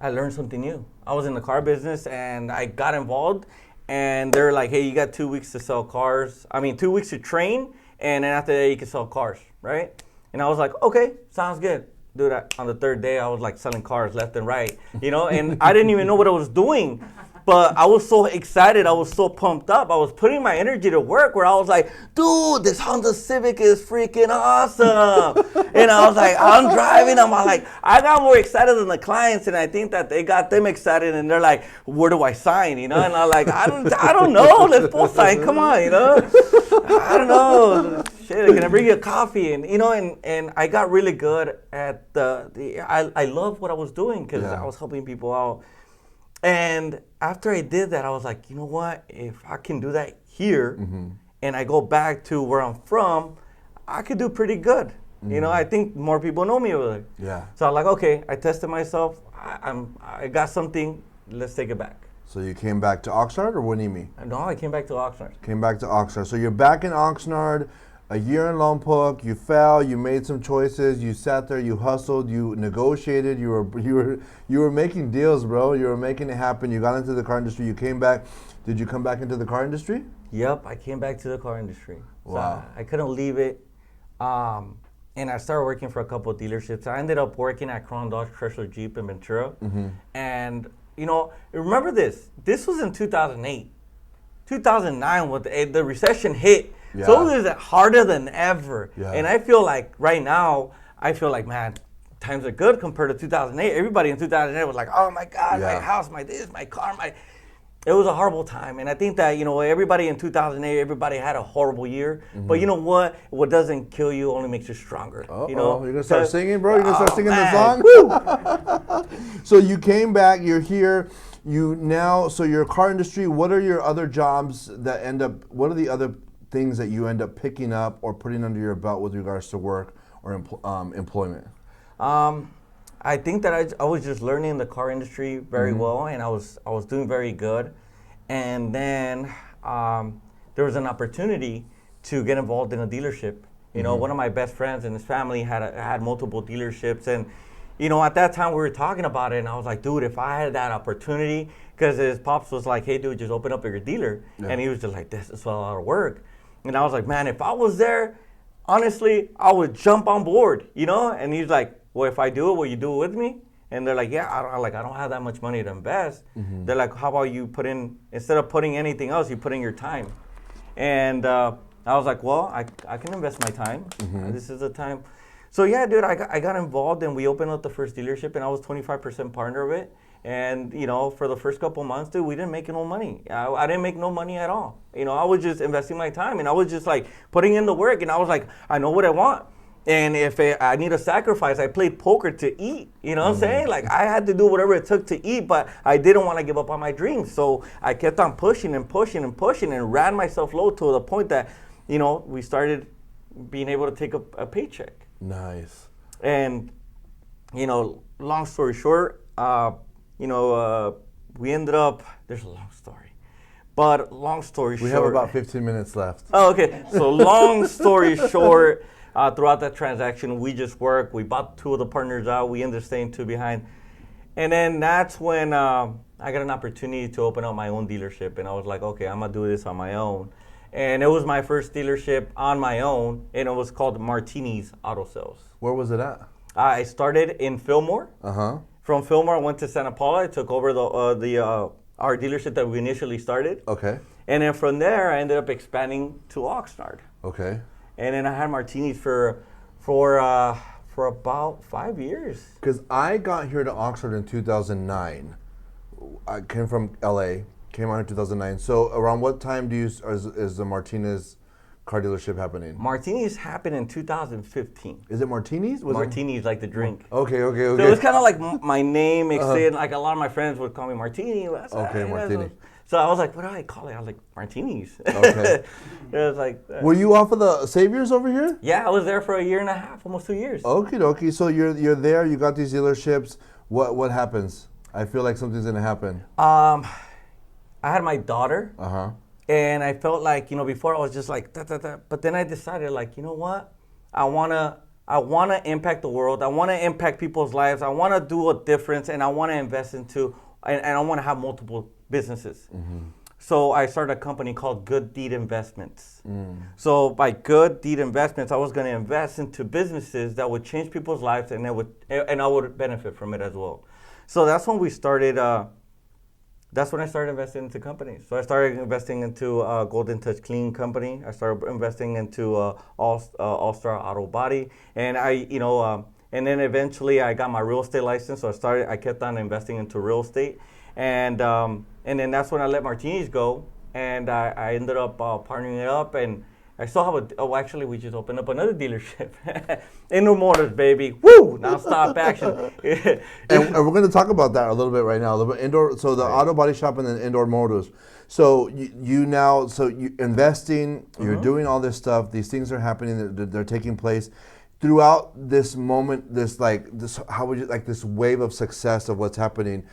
learned something new. I was in the car business and I got involved and they're like, hey, you got 2 weeks to sell cars. 2 weeks to train, and then after that you can sell cars, right? And I was like, okay, sounds good. Dude, on the third day I was like selling cars left and right, and I didn't even know what I was doing. But I was so excited. I was so pumped up. I was putting my energy to work where I was like, dude, this Honda Civic is freaking awesome. And I was like, I'm driving. I got more excited than the clients. And I think that they got them excited. And they're like, where do I sign? And I'm like, I don't know. Let's both sign. Come on, I don't know. Shit, can I bring you a coffee? And, and I got really good at I love what I was doing because I was helping people out. And after I did that, I was like, you know what? If I can do that here and I go back to where I'm from, I could do pretty good. I think more people know me over there. Yeah. So I'm like, okay, I tested myself. I got something. Let's take it back. So you came back to Oxnard or Winnie? No, I came back to Oxnard. Came back to Oxnard. So you're back in Oxnard, a year in Lompoc. You fell. You made some choices. You sat there. You hustled. You negotiated. You were making deals, bro. You were making it happen. You got into the car industry. You came back. Did you come back into the car industry? Yep, I came back to the car industry. Wow. So I couldn't leave it. And I started working for a couple of dealerships. I ended up working at Crown Dodge Chrysler Jeep in Ventura. And, remember this. This was in 2008. 2009, when the recession hit. Yeah. So it was harder than ever. Yeah. And I feel like right now, man, times are good compared to 2008. Everybody in 2008 was like, oh my God, my house, my this, my car, It was a horrible time. And I think that, everybody in 2008, everybody had a horrible year. But you know what? What doesn't kill you only makes you stronger. You're going to start singing, bro? You're going to start singing the song? So you came back, you're here. So your car industry, what are your other jobs what are the other things that you end up picking up or putting under your belt with regards to work or employment? I think that I was just learning the car industry very well, and I was doing very good. And then there was an opportunity to get involved in a dealership. One of my best friends and his family had multiple dealerships, and at that time we were talking about it, and I was like, dude, if I had that opportunity, because his pops was like, hey, dude, just open up your dealer, and he was just like, this is a lot of work. And I was like, man, if I was there, honestly, I would jump on board, And he's like, well, if I do it, will you do it with me? And they're like, yeah, I don't have that much money to invest. They're like, how about you instead of putting anything else, you put in your time. And I was like, well, I can invest my time. This is the time. So yeah, dude, I got involved and we opened up the first dealership and I was 25% partner of it. And, for the first couple months, dude, we didn't make no money. I didn't make no money at all. I was just investing my time and I was just like putting in the work. And I was like, I know what I want. And if I need a sacrifice, I played poker to eat. You know what I'm saying? Like I had to do whatever it took to eat, but I didn't want to give up on my dreams. So I kept on pushing and pushing and pushing and ran myself low to the point that, we started being able to take a paycheck. Nice. And, long story short, we ended up, there's a long story, but long story short. We have about 15 minutes left. Oh, okay. So long story short, throughout that transaction, we just worked. We bought two of the partners out. We ended up staying two behind. And then that's when I got an opportunity to open up my own dealership. And I was like, okay, I'm going to do this on my own. And it was my first dealership on my own. And it was called Martini's Auto Sales. Where was it at? I started in Fillmore. Uh-huh. From Fillmore, I went to Santa Paula. I took over our dealership that we initially started. Okay. And then from there, I ended up expanding to Oxnard. Okay. And then I had Martini's for about 5 years. Because I got here to Oxford in 2009. I came from LA, came out in 2009. So around what time is the Martinez car dealership happening? Martini's happened in 2015. Is it Martini's? Martini's, like the drink. Okay. So it was kind of like my name mixed in. Like a lot of my friends would call me Martini. Okay, Martini. So I was like, what do I call it? I was like, Martini's. Okay. It was like. Were you off of the Saviors over here? Yeah, I was there for a year and a half, almost 2 years. Okie dokie. So you're there. You got these dealerships. What happens? I feel like something's gonna happen. I had my daughter. Uh-huh. And I felt like, before I was just like, da, da, da. But then I decided, like, you know what? I wanna impact the world. I wanna impact people's lives. I wanna do a difference, and I wanna invest into, and I wanna have multiple businesses. Mm-hmm. So I started a company called Good Deed Investments. So by Good Deed Investments, I was gonna invest into businesses that would change people's lives, and I would benefit from it as well. So that's when we started. That's when I started investing into companies. So I started investing into Golden Touch Clean Company. I started investing into All Star Auto Body, and and then eventually I got my real estate license. So I kept on investing into real estate, and then that's when I let Martini's go, and I ended up partnering it up, and I still have actually we just opened up another dealership. Indoor Motors, baby. Woo! Now-stop action. and we're going to talk about that a little bit right now. A little bit indoor. So the auto body shop and then Indoor Motors. So you investing, you're doing all this stuff. These things are happening. They're taking place. Throughout this moment, this wave of success of what's happening,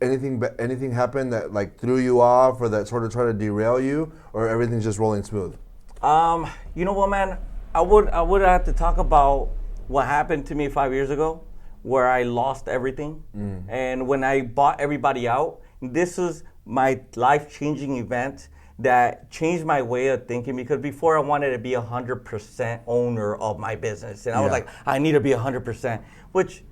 anything happen that like threw you off or that sort of tried to derail you, or everything's just rolling smooth? You know what, man? I would have to talk about what happened to me 5 years ago, where I lost everything, and when I bought everybody out. This was my life-changing event that changed my way of thinking, because before I wanted to be 100% owner of my business, and I was like, I need to be 100%, which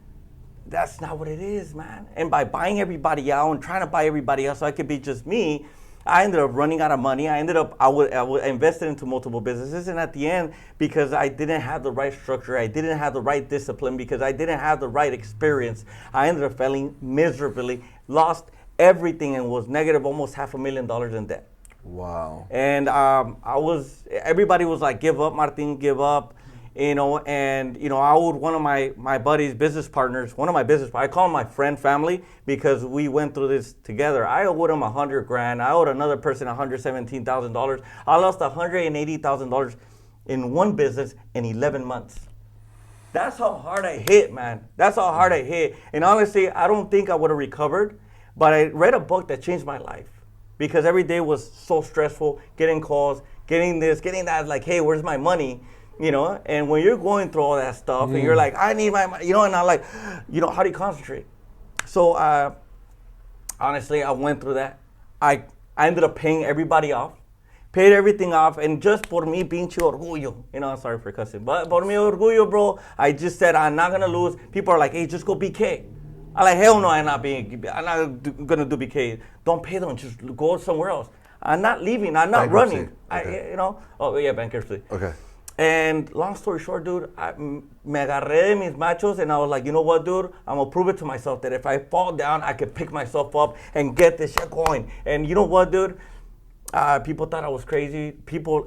that's not what it is, man. And by buying everybody out and trying to buy everybody else so I could be just me, I ended up running out of money. I invested into multiple businesses, and at the end, because I didn't have the right structure, I didn't have the right discipline, because I didn't have the right experience, I ended up failing miserably, lost everything, and was negative almost $500,000 in debt. Wow. And everybody was like, give up, Martin, give up. One of my buddies, business partners, I call him my friend family, because we went through this together. I owed him $100,000. I owed another person $117,000. I lost $180,000 in one business in 11 months. That's how hard I hit, man. That's how hard I hit. And honestly, I don't think I would have recovered, but I read a book that changed my life, because every day was so stressful, getting calls, getting this, getting that, like, hey, where's my money? And when you're going through all that stuff, and you're like, I need my money, and I'm like, how do you concentrate? So, honestly, I went through that. I ended up paying everybody off, paid everything off, and just por mi pinche orgullo, I'm sorry for cussing, but por mi orgullo, bro, I just said, I'm not gonna lose. People are like, hey, just go BK. I'm like, hell no, I'm not gonna do BK. Don't pay them, just go somewhere else. I'm not leaving, I'm not running. Okay. Bankruptcy. Okay. And long story short, dude, me agarré de mis machos, and I was like, you know what, dude? I'm gonna prove it to myself that if I fall down, I can pick myself up and get this shit going. And you know what, dude? People thought I was crazy.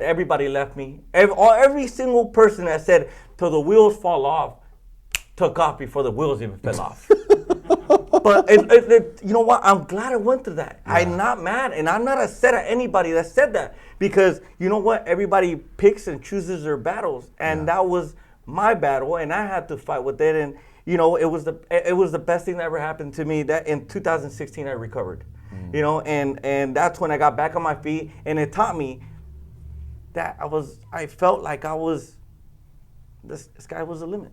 Everybody left me. Every single person that said, till the wheels fall off, took off before the wheels even fell off. But you know what? I'm glad I went through that. Yeah. I'm not mad, and I'm not upset at anybody that said that, because you know what? Everybody picks and chooses their battles, and that was my battle, and I had to fight with it. And it was the best thing that ever happened to me. That in 2016 I recovered, and that's when I got back on my feet, and it taught me that I felt like the sky was the limit.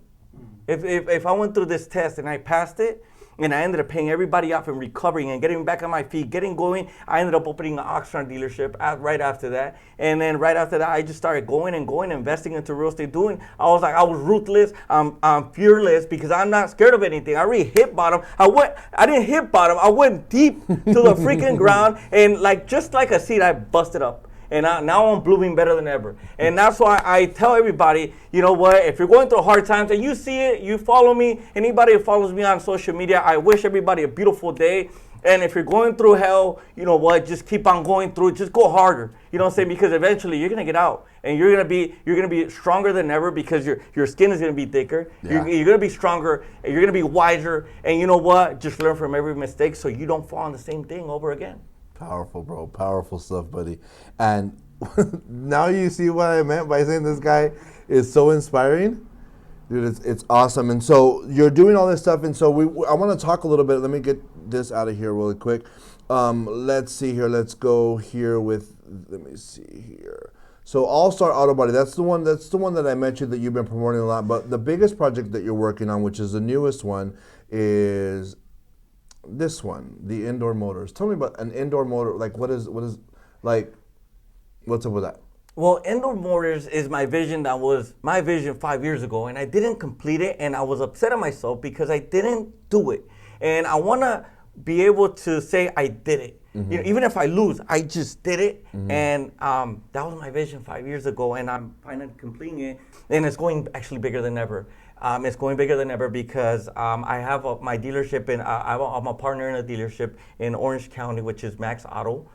If I went through this test and I passed it, and I ended up paying everybody off and recovering and getting back on my feet, getting going. I ended up opening an Oxnard dealership right after that. And then right after that, I just started going and going, investing into real estate, I was ruthless, I'm fearless because I'm not scared of anything. I already hit bottom. I didn't hit bottom, I went deep to the freaking ground, and just like a seed, I busted up. And now I'm blooming better than ever. And that's why I tell everybody, you know what, if you're going through hard times and you see it, you follow me, anybody who follows me on social media, I wish everybody a beautiful day. And if you're going through hell, you know what, just keep on going through it, just go harder. You know what I'm saying? Because eventually you're gonna get out and you're gonna be stronger than ever because your skin is gonna be thicker. Yeah. You're gonna be stronger, and you're gonna be wiser, and you know what? Just learn from every mistake so you don't fall in the same thing over again. Powerful, bro. Powerful stuff, buddy. And now you see what I meant by saying this guy is so inspiring. Dude, it's awesome. And so you're doing all this stuff, and so I want to talk a little bit. Let me get this out of here really quick. Let's see here. Let's go here with, let me see here. So All Star Auto Body, that's the one that I mentioned that you've been promoting a lot. But the biggest project that you're working on, which is the newest one, is this one, the indoor motors. Tell me about an indoor motor. Like, what's up with that? Well, indoor motors is my vision. That was my vision 5 years ago, and I didn't complete it, and I was upset at myself because I didn't do it. And I want to be able to say I did it. Mm-hmm. You know, even if I lose, I just did it. Mm-hmm. And that was my vision 5 years ago, and I'm finally completing it, and it's going actually bigger than ever. It's going bigger than ever because I have my dealership, and I'm a partner in a dealership in Orange County, which is Max Auto.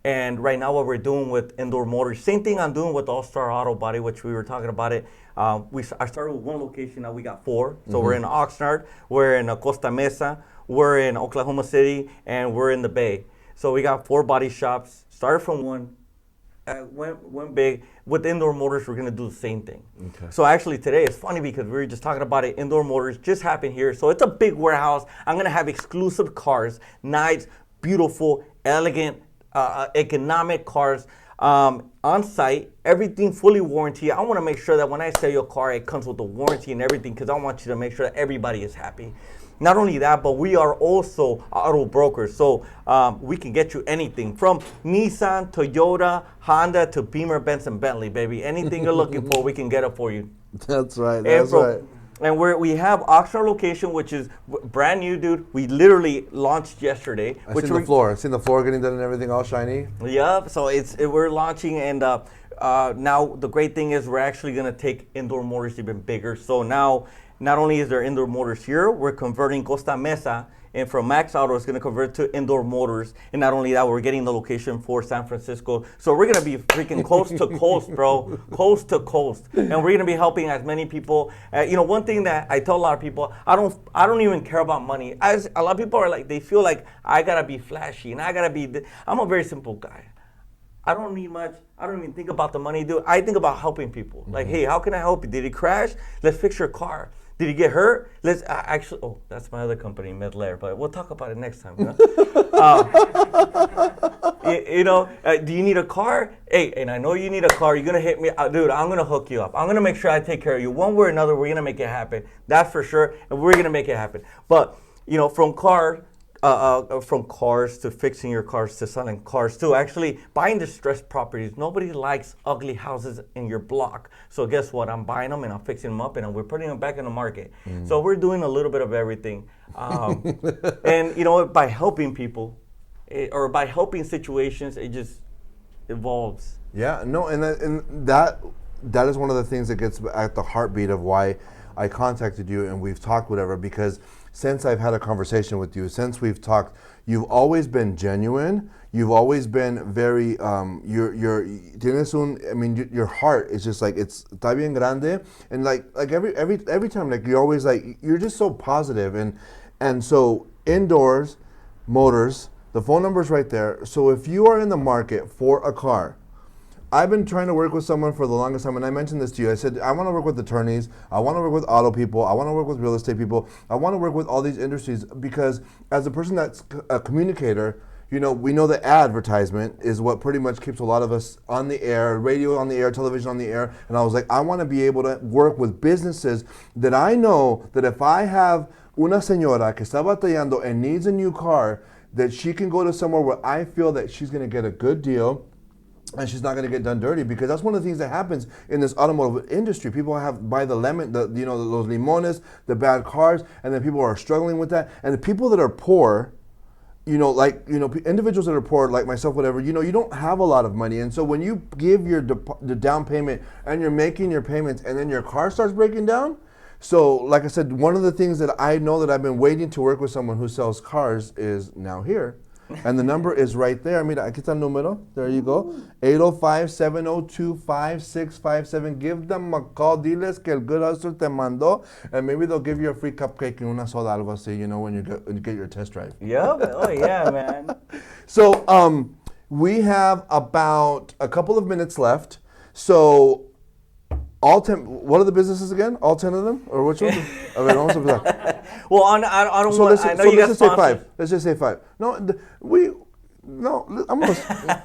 And right now what we're doing with indoor motors, same thing I'm doing with All Star Auto Body, which we were talking about it. I started with one location, now we got 4. So mm-hmm. We're in Oxnard, we're in Costa Mesa, we're in Oklahoma City, and we're in the Bay. So we got 4 body shops, started from one, went big. With indoor motors, we're gonna do the same thing. Okay. So actually today, it's funny because we were just talking about it, indoor motors just happened here. So it's a big warehouse. I'm gonna have exclusive cars, nice, beautiful, elegant, economic cars on site, everything fully warranty. I want to make sure that when I sell your car, it comes with the warranty and everything because I want you to make sure that everybody is happy. Not only that, but we are also auto brokers, so we can get you anything from Nissan, Toyota, Honda to Beamer, Benz, and Bentley, baby. Anything you're looking for, we can get it for you. That's right. That's right. And we have Oxnard location, which is brand new, dude. We literally launched yesterday. I've seen the floor getting done and everything all shiny. Yeah, so we're launching, and now the great thing is we're actually gonna take indoor motors even bigger. So now, not only is there indoor motors here, we're converting Costa Mesa, and from Max Auto, it's gonna convert to indoor motors. And not only that, we're getting the location for San Francisco. So we're gonna be freaking coast to coast, bro, coast to coast. And we're gonna be helping as many people. One thing that I tell a lot of people, I don't even care about money. A lot of people are like, they feel like I gotta be flashy and I gotta be. I'm a very simple guy. I don't need much. I don't even think about the money, dude. I think about helping people. Mm-hmm. Like, hey, how can I help you? Did it crash? Let's fix your car. Did he get hurt? Let's that's my other company, Medlair, but we'll talk about it next time. Do you need a car? Hey, and I know you need a car. You're going to hit me. Dude, I'm going to hook you up. I'm going to make sure I take care of you. One way or another, we're going to make it happen. That's for sure, and we're going to make it happen. But, from cars to fixing your cars to selling cars to actually buying distressed properties. Nobody likes ugly houses in your block. So guess what? I'm buying them and I'm fixing them up and we're putting them back in the market. Mm. So we're doing a little bit of everything. And by helping people or by helping situations, it just evolves. Yeah, no, and that is one of the things that gets at the heartbeat of why I contacted you and we've talked whatever, because since I've had a conversation with you, since we've talked, you've always been genuine. You've always been very, your heart is just like, it's está bien grande. And like every time, like you're always like, you're just so positive. And so indoors, motors, the phone number's right there. So if you are in the market for a car, I've been trying to work with someone for the longest time, and I mentioned this to you. I said, I want to work with attorneys, I want to work with auto people, I want to work with real estate people, I want to work with all these industries, because as a person that's a communicator, we know that advertisement is what pretty much keeps a lot of us on the air, radio on the air, television on the air, and I was like, I want to be able to work with businesses that I know that if I have una señora que está batallando and needs a new car, that she can go to somewhere where I feel that she's going to get a good deal and she's not going to get done dirty, because that's one of the things that happens in this automotive industry. People buy the lemon, those limones, the bad cars, and then people are struggling with that. And the people that are poor, individuals that are poor, like myself, whatever, you don't have a lot of money. And so when you give the down payment and you're making your payments and then your car starts breaking down. So like I said, one of the things that I know that I've been waiting to work with someone who sells cars is now here. And the number is right there. Mira, aquí está el número. There you go. 805-702-5657. Give them a call. Diles que el Good Hustler te mandó. And maybe they'll give you a free cupcake and una soda, algo así, when you get your test drive. Yep. Oh, yeah, man. So we have about a couple of minutes left. So all 10, what are the businesses again? All 10 of them? Or which one? A ver, vamos a empezar. Well, I don't So want, I know you let's guys just say 5. Let's just say 5. I'm going to,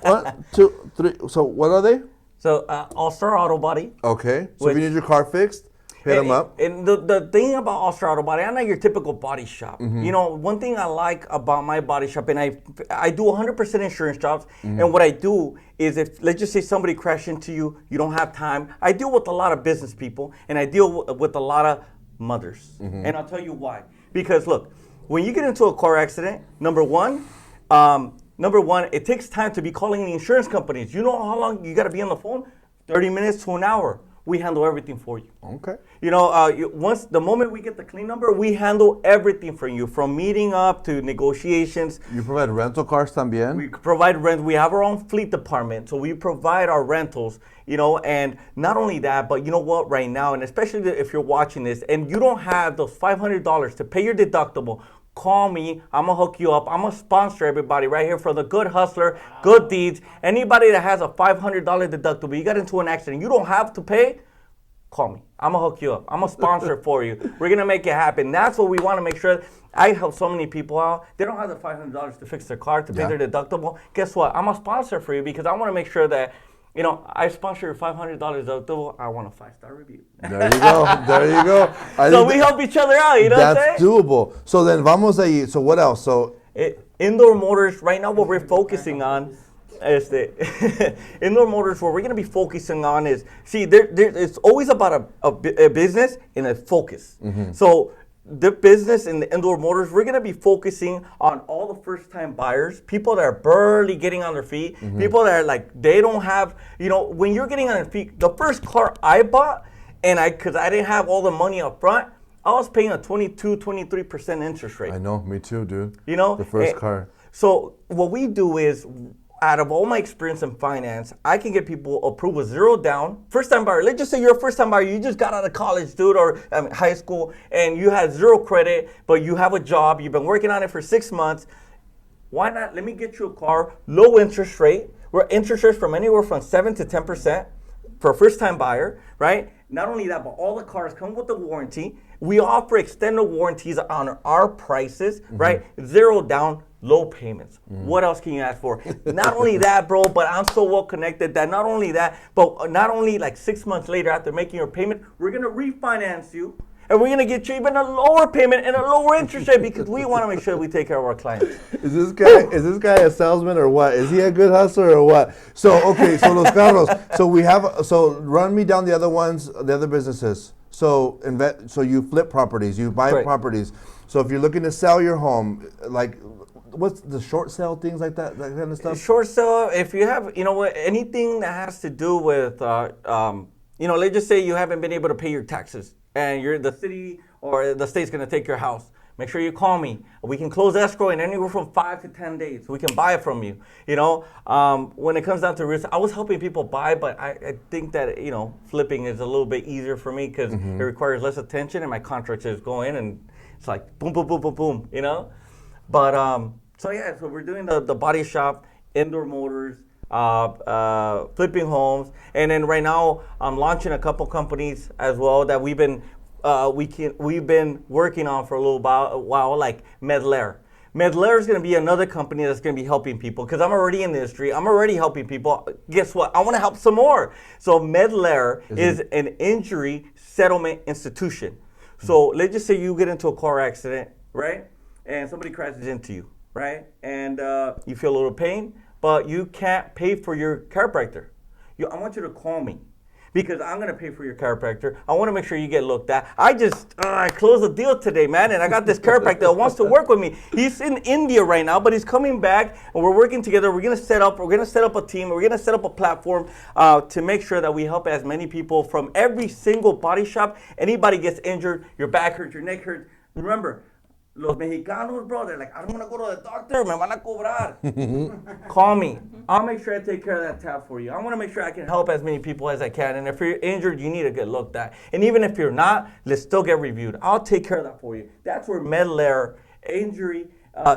1, 2, 3. So what are they? So, All-Star Auto Body. Okay. So if you need your car fixed, hit them up. And the thing about All-Star Auto Body, I'm not your typical body shop. One thing I like about my body shop, and I do 100% insurance jobs, and what I do is if, let's just say somebody crashed into you, you don't have time. I deal with a lot of business people, and I deal with a lot of mothers. And I'll tell you why. Because look, when you get into a car accident, number one, it takes time to be calling the insurance companies. You know how long you got to be on the phone? 30 minutes to an hour. We handle everything for you. Okay. Once the moment we get the claim number, we handle everything for you, from meeting up to negotiations. You provide rental cars también? We provide rent. We have our own fleet department, so we provide our rentals. And not only that, but you know what? Right now, and especially if you're watching this, and you don't have those $500 to pay your deductible, call me. I'm going to hook you up. I'm going to sponsor everybody right here for the Good Hustler, Good Deeds. Anybody that has a $500 deductible, you got into an accident, you don't have to pay, call me. I'm going to hook you up. I'm going to sponsor it for you. We're going to make it happen. That's what we want to make sure. I help so many people out. They don't have the $500 to fix their car, to pay their deductible. Guess what? I'm a sponsor for you because I want to make sure that I sponsor your $500 deductible. I want a 5-star review. There you go. There you go. So we help each other out. You know what I'm saying? That's doable. So then, vamos ahí. So what else? So indoor motors. Right now, what we're focusing on is the indoor motors. What we're going to be focusing on is it's always about a business and a focus. So the business in the indoor motors, we're going to be focusing on all the first-time buyers, people that are barely getting on their feet, people that are like, they don't have, when you're getting on their feet, the first car I bought, because I didn't have all the money up front, I was paying a 23% interest rate. I know, me too, dude. The first car. So what we do is, out of all my experience in finance, I can get people approved with 0 down. First-time buyer. Let's just say you're a first-time buyer. You just got out of college, dude, or high school, and you had 0 credit, but you have a job. You've been working on it for 6 months. Why not? Let me get you a car, low interest rate. We're interest rates from anywhere from 7 to 10% for a first-time buyer, right? Not only that, but all the cars come with a warranty. We offer extended warranties on our prices, right? 0 down, low payments. What else can you ask for? Not only that, bro, but I'm so well connected that not only like 6 months later after making your payment, we're going to refinance you. And we're going to get you even a lower payment and a lower interest rate because we want to make sure we take care of our clients. Is this guy a salesman or what? Is he a good hustler or what? So, okay, so los carros. So run me down the other ones, the other businesses. So you flip properties, you buy properties. So if you're looking to sell your home, like what's the short sale, things like that kind of stuff? Short sale, if you have, anything that has to do with, let's just say you haven't been able to pay your taxes and the city or the state's going to take your house. Make sure you call me. We can close escrow in anywhere from 5 to 10 days. We can buy it from you. When it comes down to risk, I was helping people buy, but I think that, flipping is a little bit easier for me because it requires less attention and my contracts just go in and it's like boom, boom, boom, boom, boom, But, so we're doing the body shop, indoor motors, flipping homes. And then right now I'm launching a couple companies as well that we've been working on for a little while, like Medlair. Medlair is going to be another company that's going to be helping people because I'm already in the industry. I'm already helping people. Guess what? I want to help some more. So Medlair is an injury settlement institution. So let's just say you get into a car accident, right? And somebody crashes into you, right? And you feel a little pain, but you can't pay for your chiropractor. I want you to call me because I'm going to pay for your chiropractor. I want to make sure you get looked at. I closed a deal today, man, and I got this chiropractor that wants to work with me. He's in India right now, but he's coming back, and we're working together. We're going to set up a team. We're going to set up a platform to make sure that we help as many people from every single body shop. Anybody gets injured, your back hurts, your neck hurts. Remember, los mexicanos, bro, they're like, I don't want to go to the doctor, me van a cobrar. Call me. I'll make sure I take care of that tab for you. I want to make sure I can help as many people as I can. And if you're injured, you need to get looked at. And even if you're not, let's still get reviewed. I'll take care of that for you. That's where Medlair Injury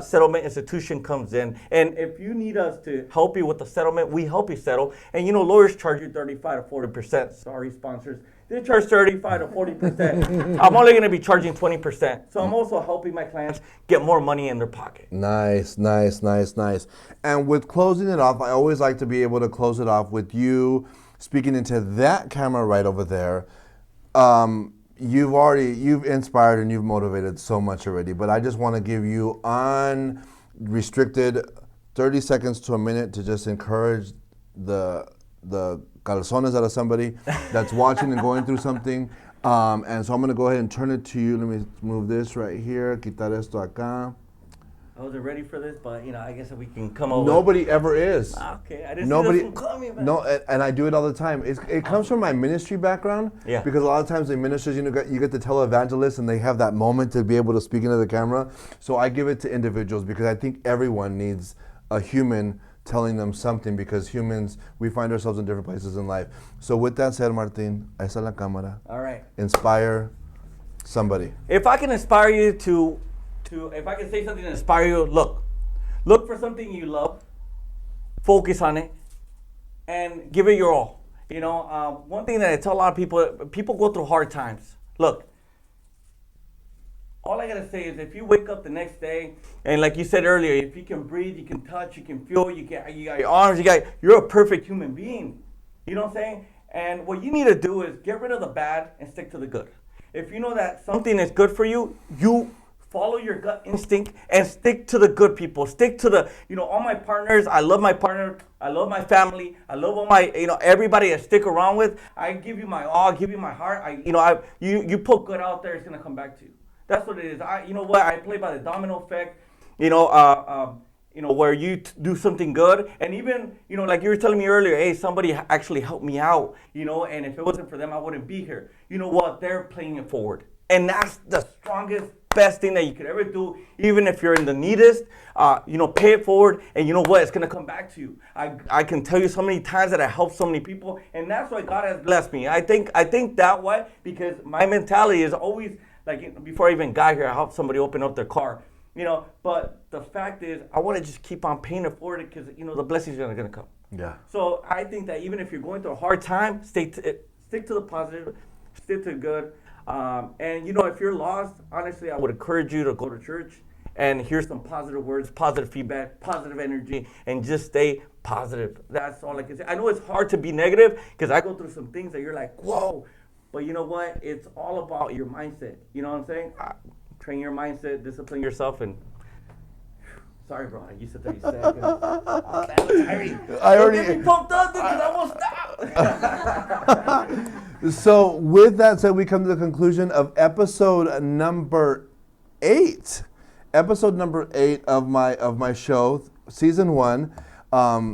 Settlement Institution comes in. And if you need us to help you with the settlement, we help you settle. And you know, lawyers charge you 35 to 40%. Sorry, sponsors. They charge 35 to 40%. I'm only going to be charging 20%. So I'm also helping my clients get more money in their pocket. Nice. And with closing it off, I always like to be able to close it off with you speaking into that camera right over there. You've inspired and you've motivated so much already, but I just want to give you unrestricted 30 seconds to a minute to just encourage the calzones out of somebody that's watching and going through something. And so I'm going to go ahead and turn it to you. Let me move this right here. Quitar esto acá. I wasn't ready for this, but you know, I guess we can come over. Nobody ever is. Okay, I didn't see this one coming, man. No, and I do it all the time. It comes from my ministry background. Yeah. Because a lot of times the ministers, you get the televangelists, and they have that moment to be able to speak into the camera. So I give it to individuals because I think everyone needs a human telling them something, because humans, we find ourselves in different places in life. So with that said, Martin, ahí está la cámara. All right. Inspire somebody. If I can inspire you if I can say something to inspire you, look for something you love, focus on it, and give it your all. You know, one thing that I tell a lot of people go through hard times. Look, all I gotta say is if you wake up the next day, and like you said earlier, if you can breathe, you can touch, you can feel, you got your arms, you're a perfect human being. You know what I'm saying? And what you need to do is get rid of the bad and stick to the good. If you know that something is good for you, you follow your gut instinct and stick to the good people. Stick to all my partners. I love my partner. I love my family. I love all my, everybody I stick around with. I give you my all, I give you my heart. You put good out there, it's gonna come back to you. That's what it is. You know what? I play by the domino effect. Where you do something good, and even like you were telling me earlier, hey, somebody actually helped me out. And if it wasn't for them, I wouldn't be here. You know what? They're playing it forward, and that's the strongest, best thing that you could ever do. Even if you're in the neatest, pay it forward, and you know what? It's gonna come back to you. I can tell you so many times that I helped so many people, and that's why God has blessed me. I think that way because my mentality is always. Like before I even got here, I helped somebody open up their car, But the fact is, I want to just keep on paying it forward because the blessings are gonna come. Yeah. So I think that even if you're going through a hard time, stick to the positive, stick to the good. And if you're lost, honestly, I would encourage you to go to church and hear some positive words, positive feedback, positive energy, and just stay positive. That's all I can say. I know it's hard to be negative because I go through some things that you're like, whoa. But you know what? It's all about your mindset. You know what I'm saying? Train your mindset, discipline yourself, and sorry, bro. I used to 30 seconds. I already get me pumped up because I won't stop. So with that said, we come to the conclusion of episode number 8. Episode number 8 of my show, season 1.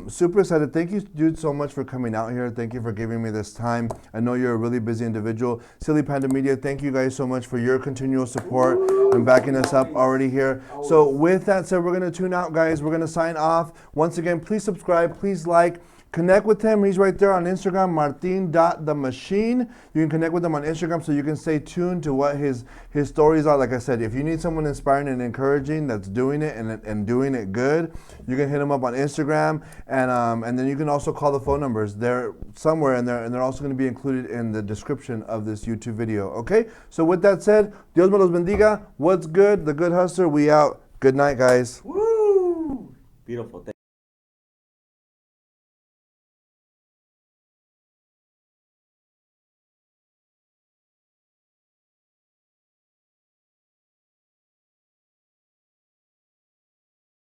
Super excited. Thank you, dude, so much for coming out here. Thank you for giving me this time. I know you're a really busy individual. Silly Panda Media, thank you guys so much for your continual support and backing us up already here. So with that said, we're going to tune out, guys. We're going to sign off. Once again, please subscribe. Please like. Connect with him. He's right there on Instagram, martin.themachine. You can connect with him on Instagram so you can stay tuned to what his stories are. Like I said, if you need someone inspiring and encouraging that's doing it and doing it good, you can hit him up on Instagram. And then you can also call the phone numbers. They're somewhere in there, and they're also going to be included in the description of this YouTube video. Okay? So with that said, Dios me los bendiga. What's good? The Good Hustler. We out. Good night, guys. Woo! Beautiful.